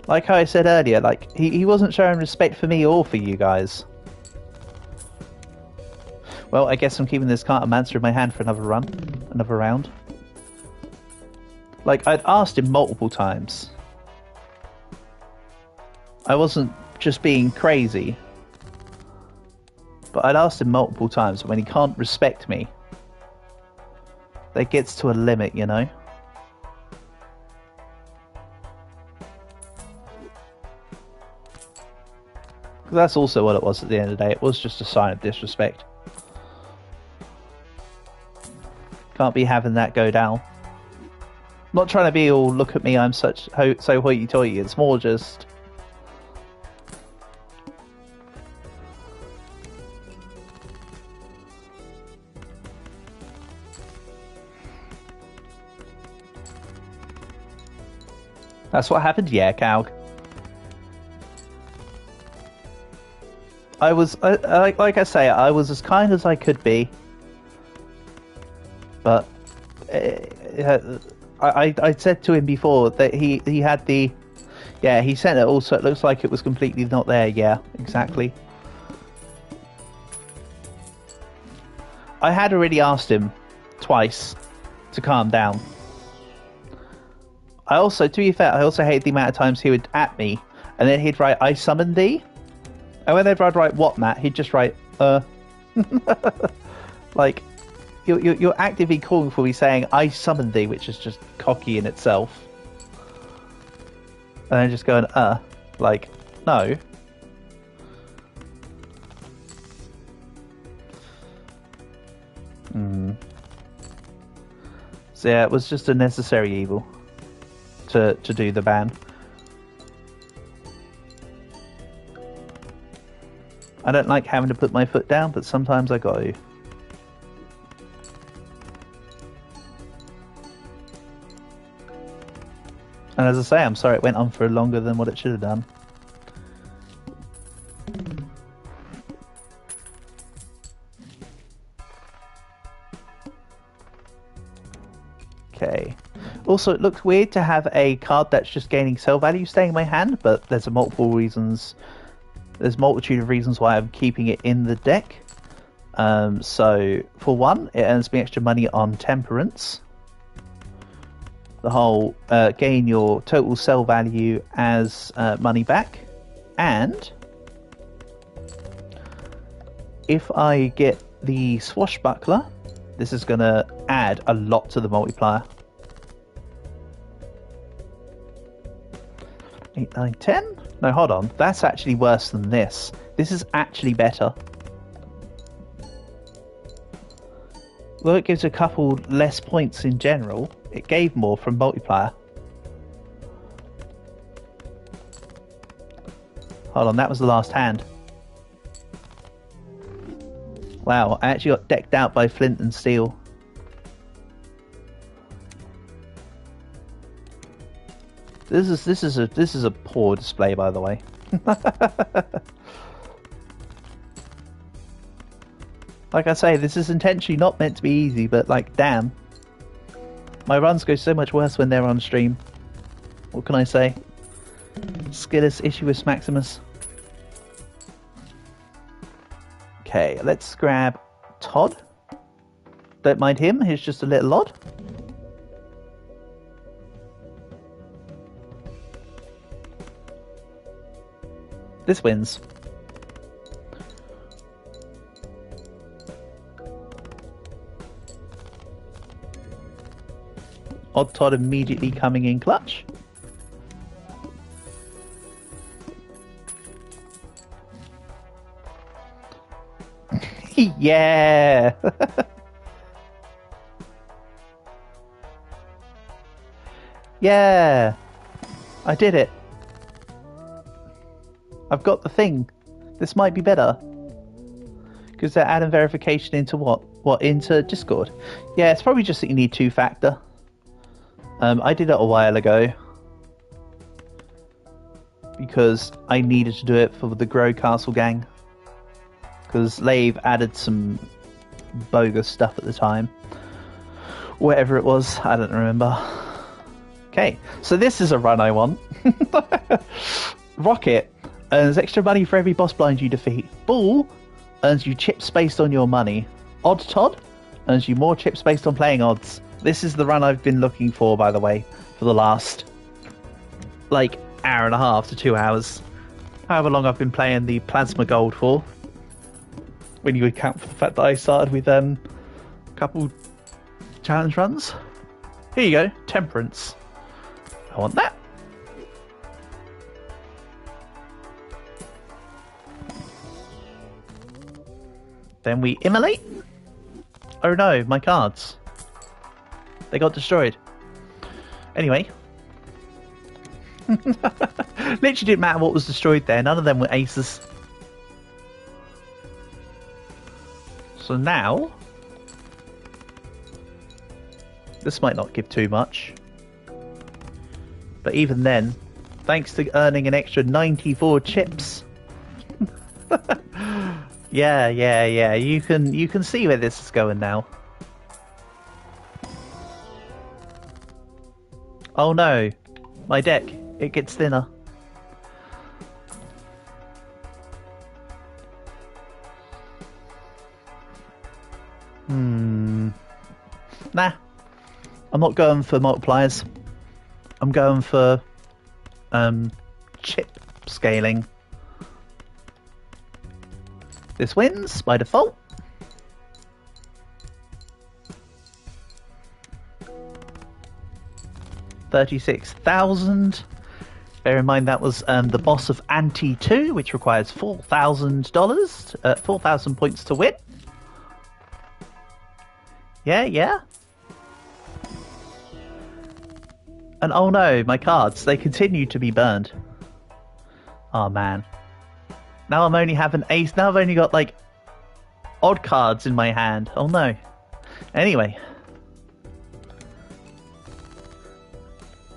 Like how I said earlier, like, he wasn't showing respect for me or for you guys. Well, I guess I'm keeping this Cartomancer in my hand for another round. Like, I'd asked him multiple times. I wasn't just being crazy. But I'd asked him multiple times, when he can't respect me, that gets to a limit, you know? That's also what it was at the end of the day. It was just a sign of disrespect. Can't be having that go down. I'm not trying to be all, look at me, I'm so hoity-toity. It's more just... That's what happened? Yeah, Calg. I was, like I say, I was as kind as I could be. But I said to him before that he had the... Yeah, he sent it also. It looks like it was completely not there. Yeah, exactly. I had already asked him twice to calm down. I also, to be fair, I also hate the amount of times he would at me, and then he'd write, "I summoned thee," and whenever I'd write "what, Matt," he'd just write, like, you're actively calling for me saying, "I summoned thee," which is just cocky in itself. And then just going, like, no. So yeah, it was just a necessary evil to do the ban. I don't like having to put my foot down, but sometimes I got to. And as I say, I'm sorry it went on for longer than what it should have done. Okay. Also, it looks weird to have a card that's just gaining sell value staying in my hand, but there's multiple reasons. There's a multitude of reasons why I'm keeping it in the deck. So, for one, it earns me extra money on Temperance. The whole gain your total sell value as money back. And if I get the Swashbuckler, this is going to add a lot to the multiplier. 8, 9, 10? No, hold on. That's actually worse than this. This is actually better. Though it gives a couple less points in general, it gave more from multiplier. Hold on, that was the last hand. Wow, I actually got decked out by Flint and Steel. This is a poor display, by the way. Like I say, this is intentionally not meant to be easy, but like, damn. My runs go so much worse when they're on stream. What can I say? Skillus Issuus Maximus. Okay, let's grab Todd. Don't mind him, he's just a little odd. This wins. Odd Todd immediately coming in clutch. Yeah! Yeah! I did it. I've got the thing. This might be better. Because they're adding verification into what? What, into Discord? Yeah, it's probably just that you need two-factor. I did it a while ago. Because I needed to do it for the Grow Castle gang. Because Lave added some bogus stuff at the time. Whatever it was, I don't remember. Okay, so this is a run I want. Rocket earns extra money for every boss blind you defeat. Ball earns you chips based on your money. Odd Todd earns you more chips based on playing odds. This is the run I've been looking for, by the way, for the last, like, hour and a half to 2 hours. However long I've been playing the Plasma Gold for. When you account for the fact that I started with a couple challenge runs. Here you go, Temperance. I want that. Then we immolate. Oh no, my cards. They got destroyed. Anyway. Literally didn't matter what was destroyed there. None of them were aces. So now... This might not give too much. But even then, thanks to earning an extra 94 chips. Yeah. You can see where this is going now. Oh no, my deck, it gets thinner. Nah, I'm not going for multipliers. I'm going for chip scaling. This wins by default. $36,000. Bear in mind that was the boss of Ante 2, which requires $4,000, 4,000 points to win. Yeah. And oh no, my cards, they continue to be burned. Oh man. Now I'm only having ace. Now I've only got like odd cards in my hand. Oh no. Anyway.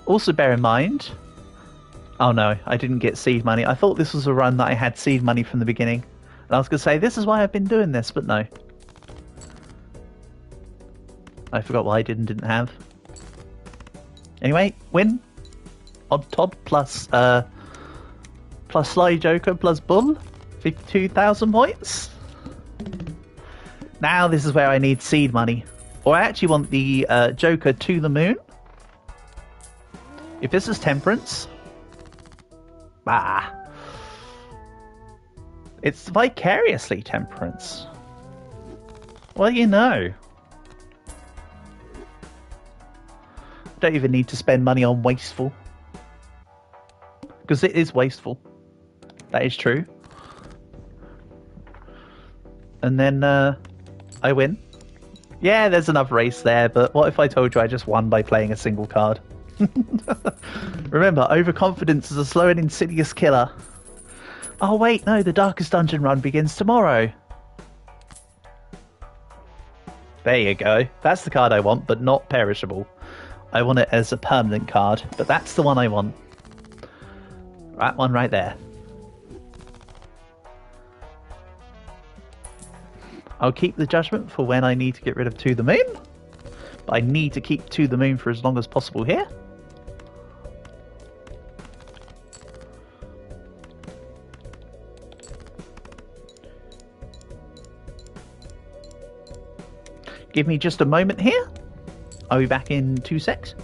Also bear in mind. Oh no, I didn't get seed money. I thought this was a run that I had seed money from the beginning. And I was going to say, this is why I've been doing this, but no. I forgot why I didn't have. Anyway, win. Odd Todd plus Sly Joker plus Bull. 52,000 points. Now this is where I need seed money. Or I actually want the Joker to the moon. If this is Temperance... bah. It's vicariously Temperance. Well, you know. Don't even need to spend money on wasteful. Because it is wasteful. That is true. And then I win. Yeah, there's enough race there, but what if I told you I just won by playing a single card? Remember, overconfidence is a slow and insidious killer. Oh wait, no, the Darkest Dungeon run begins tomorrow. There you go. That's the card I want, but not perishable. I want it as a permanent card, but that's the one I want. That one right there. I'll keep the Judgment for when I need to get rid of To the Moon. But I need to keep To the Moon for as long as possible here. Give me just a moment here. I'll be back in 2 secs.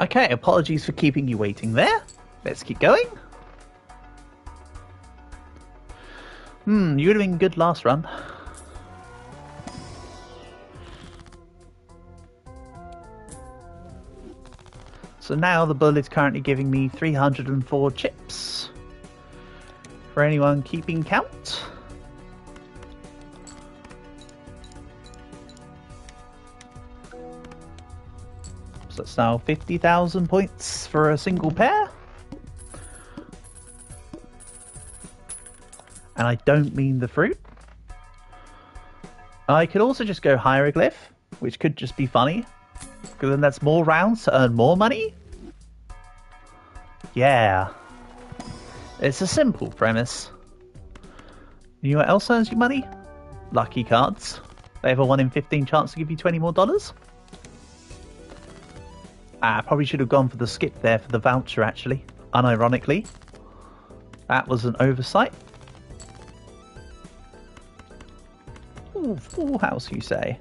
Okay, apologies for keeping you waiting there. Let's keep going. You would have been good last run. So now the bull is currently giving me 304 chips. For anyone keeping count. So it's now 50,000 points for a single pair. And I don't mean the fruit. I could also just go hieroglyph, which could just be funny. Because then that's more rounds to earn more money. Yeah. It's a simple premise. You know what else earns you money? Lucky cards. They have a 1 in 15 chance to give you $20 more. I probably should have gone for the skip there for the voucher, actually. Unironically. That was an oversight. Ooh, full house, you say?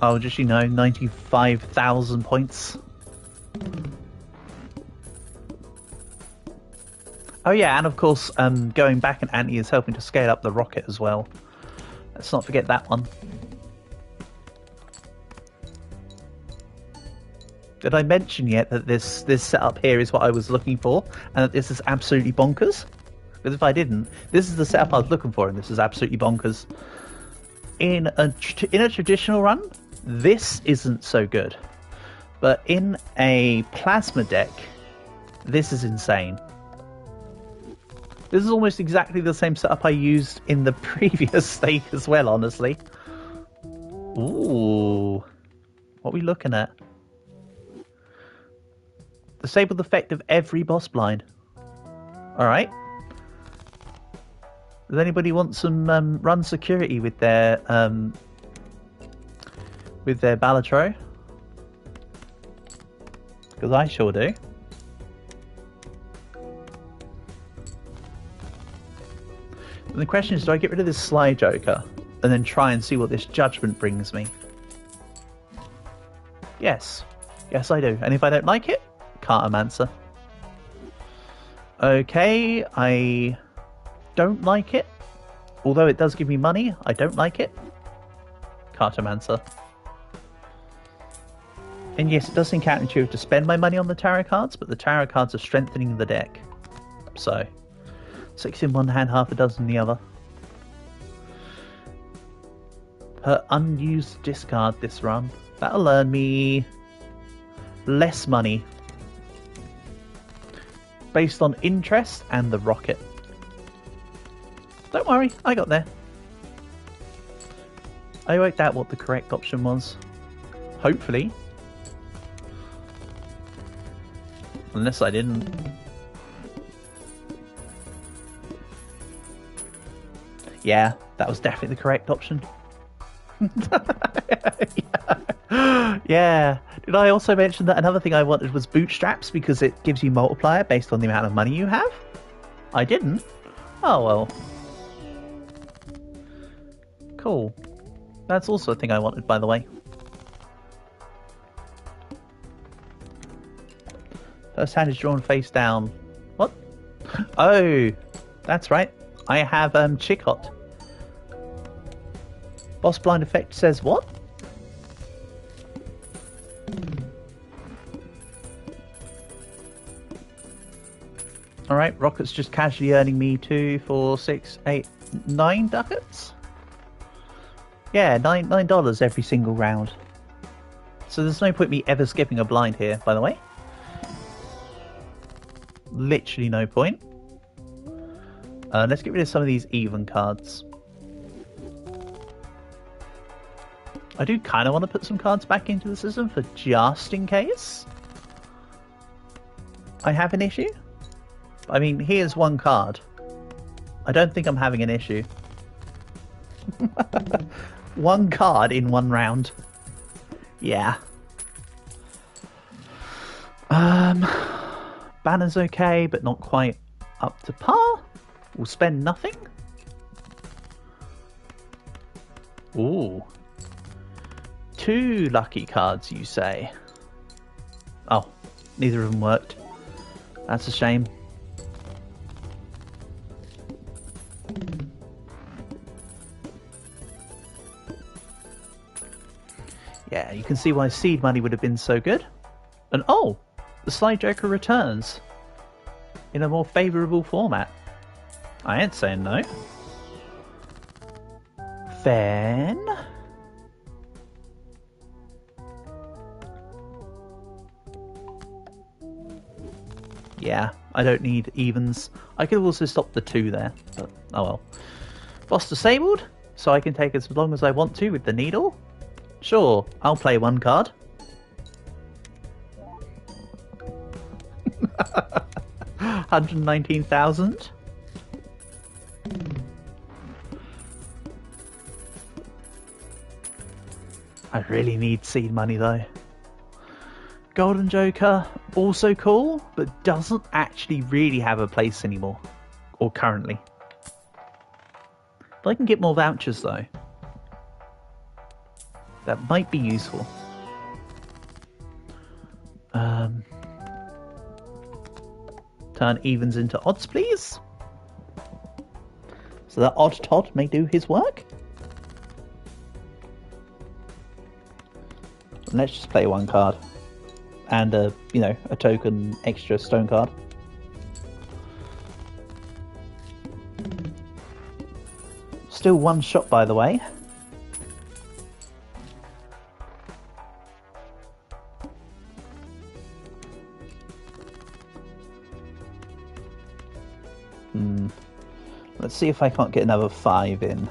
Oh, just, you know, 95,000 points. Oh yeah, and of course, going back and Anti is helping to scale up the rocket as well. Let's not forget that one. Did I mention yet that this setup here is what I was looking for, and that this is absolutely bonkers? Because if I didn't, this is the setup I was looking for, and this is absolutely bonkers. In a traditional run, this isn't so good, but in a plasma deck, this is insane. This is almost exactly the same setup I used in the previous stake as well, honestly. Ooh, what are we looking at? Disabled effect of every boss blind. Alright. Does anybody want some run security with their Balatro? Because I sure do. And the question is, do I get rid of this Sly Joker and then try and see what this judgment brings me? Yes. Yes, I do. And if I don't like it, Cartomancer. Okay, I don't like it. Although it does give me money, I don't like it. Cartomancer. And yes, it does seem counterintuitive to spend my money on the tarot cards, but the tarot cards are strengthening the deck. So, 6 in one hand, half a dozen in the other. Per unused discard this run. That'll earn me less money. Based on interest and the rocket. Don't worry, I got there. I worked out what the correct option was. Hopefully. Unless I didn't. Yeah, that was definitely the correct option. Yeah. Did I also mention that another thing I wanted was bootstraps because it gives you multiplier based on the amount of money you have? I didn't. Oh well. Cool. That's also a thing I wanted, by the way. First hand is drawn face down. What? Oh, that's right. I have Chicot. Boss blind effect says what? Alright, Rocket's just casually earning me 2, 4, 6, 8, 9 ducats? Yeah, $9 every single round. So there's no point me ever skipping a blind here, by the way. Literally no point. Let's get rid of some of these even cards. I do kind of want to put some cards back into the system for just in case I have an issue. I mean, here's one card. I don't think I'm having an issue. One card in one round. Yeah. Banner's okay, but not quite up to par. We'll spend nothing. Ooh. 2 lucky cards, you say? Oh, neither of them worked. That's a shame. Yeah, you can see why seed money would have been so good. And oh, the Sly Joker returns in a more favourable format. I ain't saying no. Then yeah, I don't need evens. I could have also stopped the 2 there, but oh well. Boss disabled, so I can take as long as I want to with the needle. Sure, I'll play 1 card. $119,000. I really need seed money though. Golden Joker, also cool, but doesn't actually really have a place anymore. Or currently. But I can get more vouchers though. That might be useful. Turn evens into odds, please. So that odd Todd may do his work. And let's just play one card. And a token extra stone card. Still one shot, by the way. Let's see if I can't get another 5 in.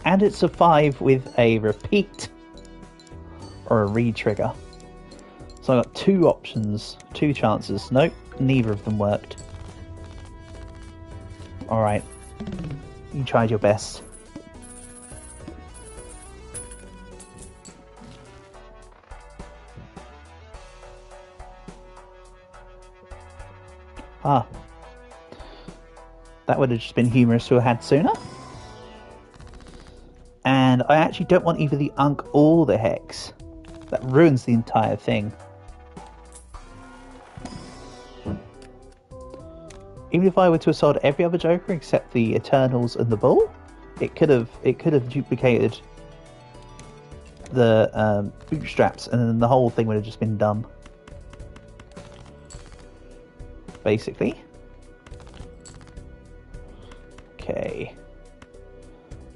And it's a 5 with a repeat or a re-trigger. So I got 2 options, 2 chances. Nope, neither of them worked. Alright, you tried your best. Ah. That would have just been humorous to have had sooner. And I actually don't want either the Unk or the Hex. That ruins the entire thing. Even if I were to have sold every other Joker except the Eternals and the Bull, it could have duplicated the bootstraps, and then the whole thing would have just been done. Basically. Okay.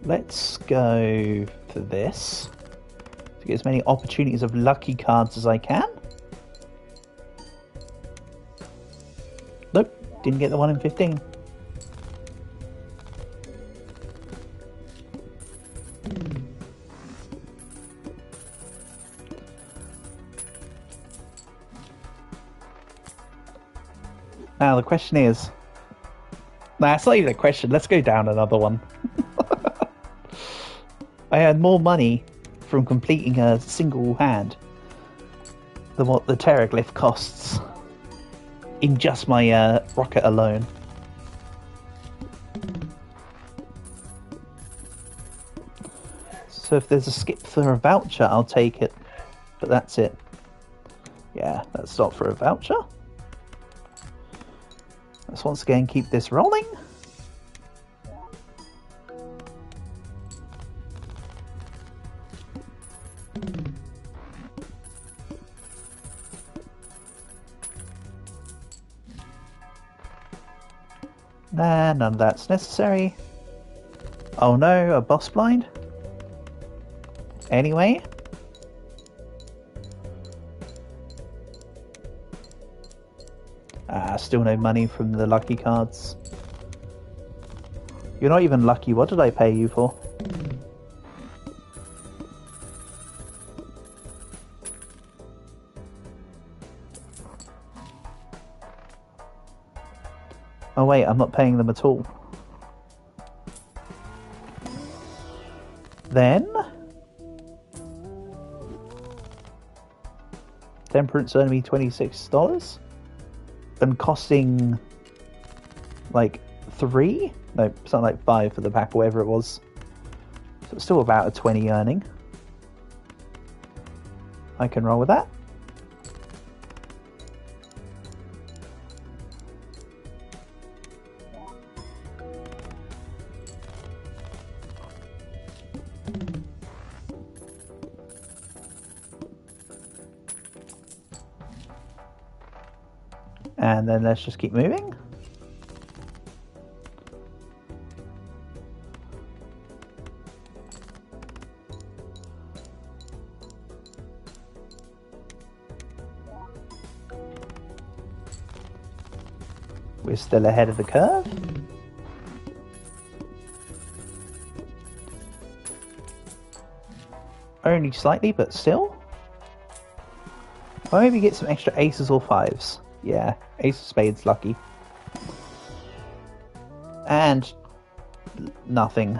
Let's go for this to get as many opportunities of lucky cards as I can. Nope, didn't get the 1 in 15. Now the question is... Nah, it's not even a question. Let's go down another one. I had more money from completing a single hand than what the Terraglyph costs in just my rocket alone. So if there's a skip for a voucher, I'll take it. But that's it. Yeah, that's not for a voucher. Let's once again keep this rolling. Nah, none of that's necessary. Oh no, a boss blind? Anyway. Still no money from the lucky cards. You're not even lucky. What did I pay you for? Oh wait, I'm not paying them at all. Then... Temperance earned me $26. And costing... like 3? No, something like 5 for the pack or whatever it was. So it's still about a 20 earning. I can roll with that. And then let's just keep moving. We're still ahead of the curve. Only slightly, but still. I'll maybe get some extra aces or 5s. Yeah, ace of spades, lucky. And nothing.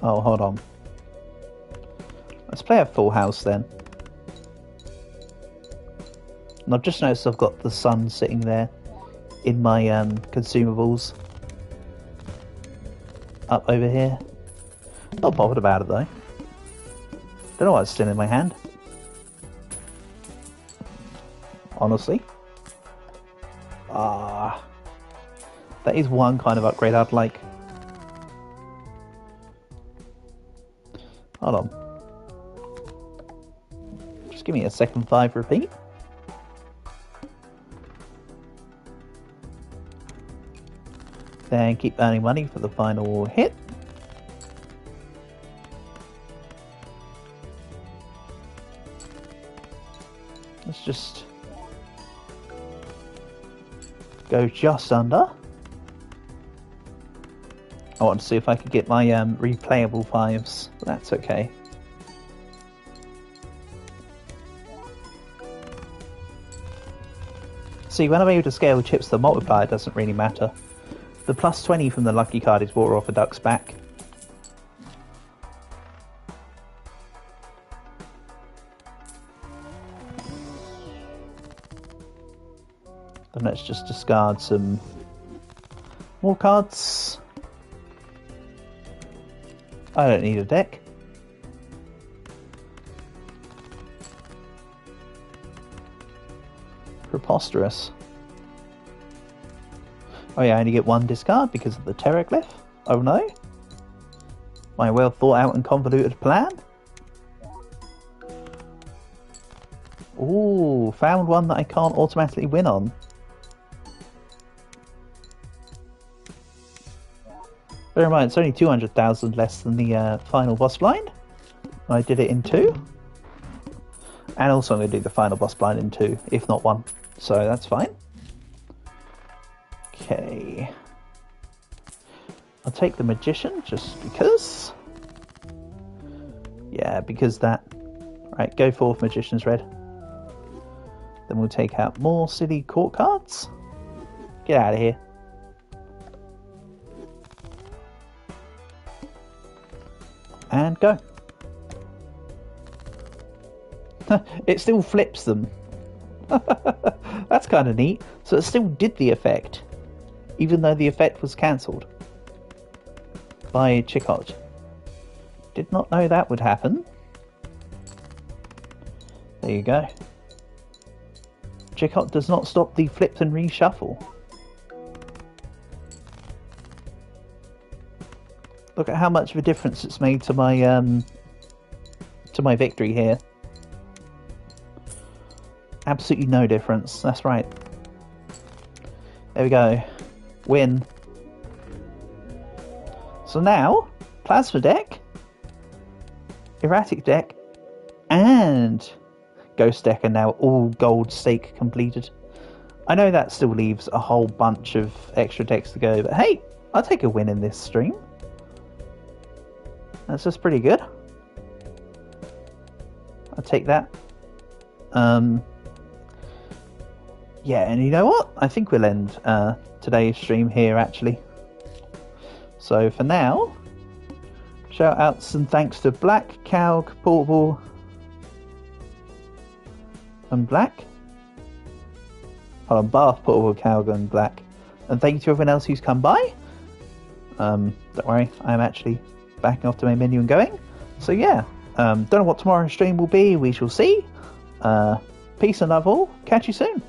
Oh, hold on. Let's play a full house then. And I've just noticed I've got the sun sitting there in my consumables. up over here. Not bothered about it though. Don't know why it's still in my hand. Honestly. That is one kind of upgrade I'd like. Hold on. Just give me a second 5 repeat. Then keep earning money for the final hit. Let's just go just under. I want to see if I could get my replayable 5s, but that's okay. See, when I'm able to scale chips, the multiplier doesn't really matter. The plus 20 from the lucky card is water off a duck's back. Then let's just discard some more cards. I don't need a deck. Preposterous. Oh yeah, I only get one discard because of the Terraglyph. Oh no. My well thought out and convoluted plan. Ooh, found one that I can't automatically win on. Bear in mind, it's only 200,000 less than the final boss blind. I did it in 2. And also I'm going to do the final boss blind in 2, if not 1. So that's fine. Okay. I'll take the Magician, just because. Yeah, because that. Right, go forth, Magician's red. Then we'll take out more city court cards. Get out of here. And go. It still flips them. That's kind of neat. So it still did the effect, even though the effect was cancelled by Chicot. Did not know that would happen. There you go. Chicot does not stop the flips and reshuffle. Look at how much of a difference it's made to my victory here. Absolutely no difference. That's right. There we go. Win. So now, Plasma deck, Erratic deck, and Ghost deck are now all gold stake completed. I know that still leaves a whole bunch of extra decks to go, but hey, I'll take a win in this stream. That's just pretty good. I'll take that. Yeah, and you know what? I think we'll end today's stream here, actually. So for now, shout outs and thanks to Black, Calg, Portable, and Black. Hold on, Bath, Portable, Calg, and Black. And thank you to everyone else who's come by. Don't worry, I'm actually backing off to my menu and going. So yeah, don't know what tomorrow's stream will be. We shall see. Peace and love all. Catch you soon.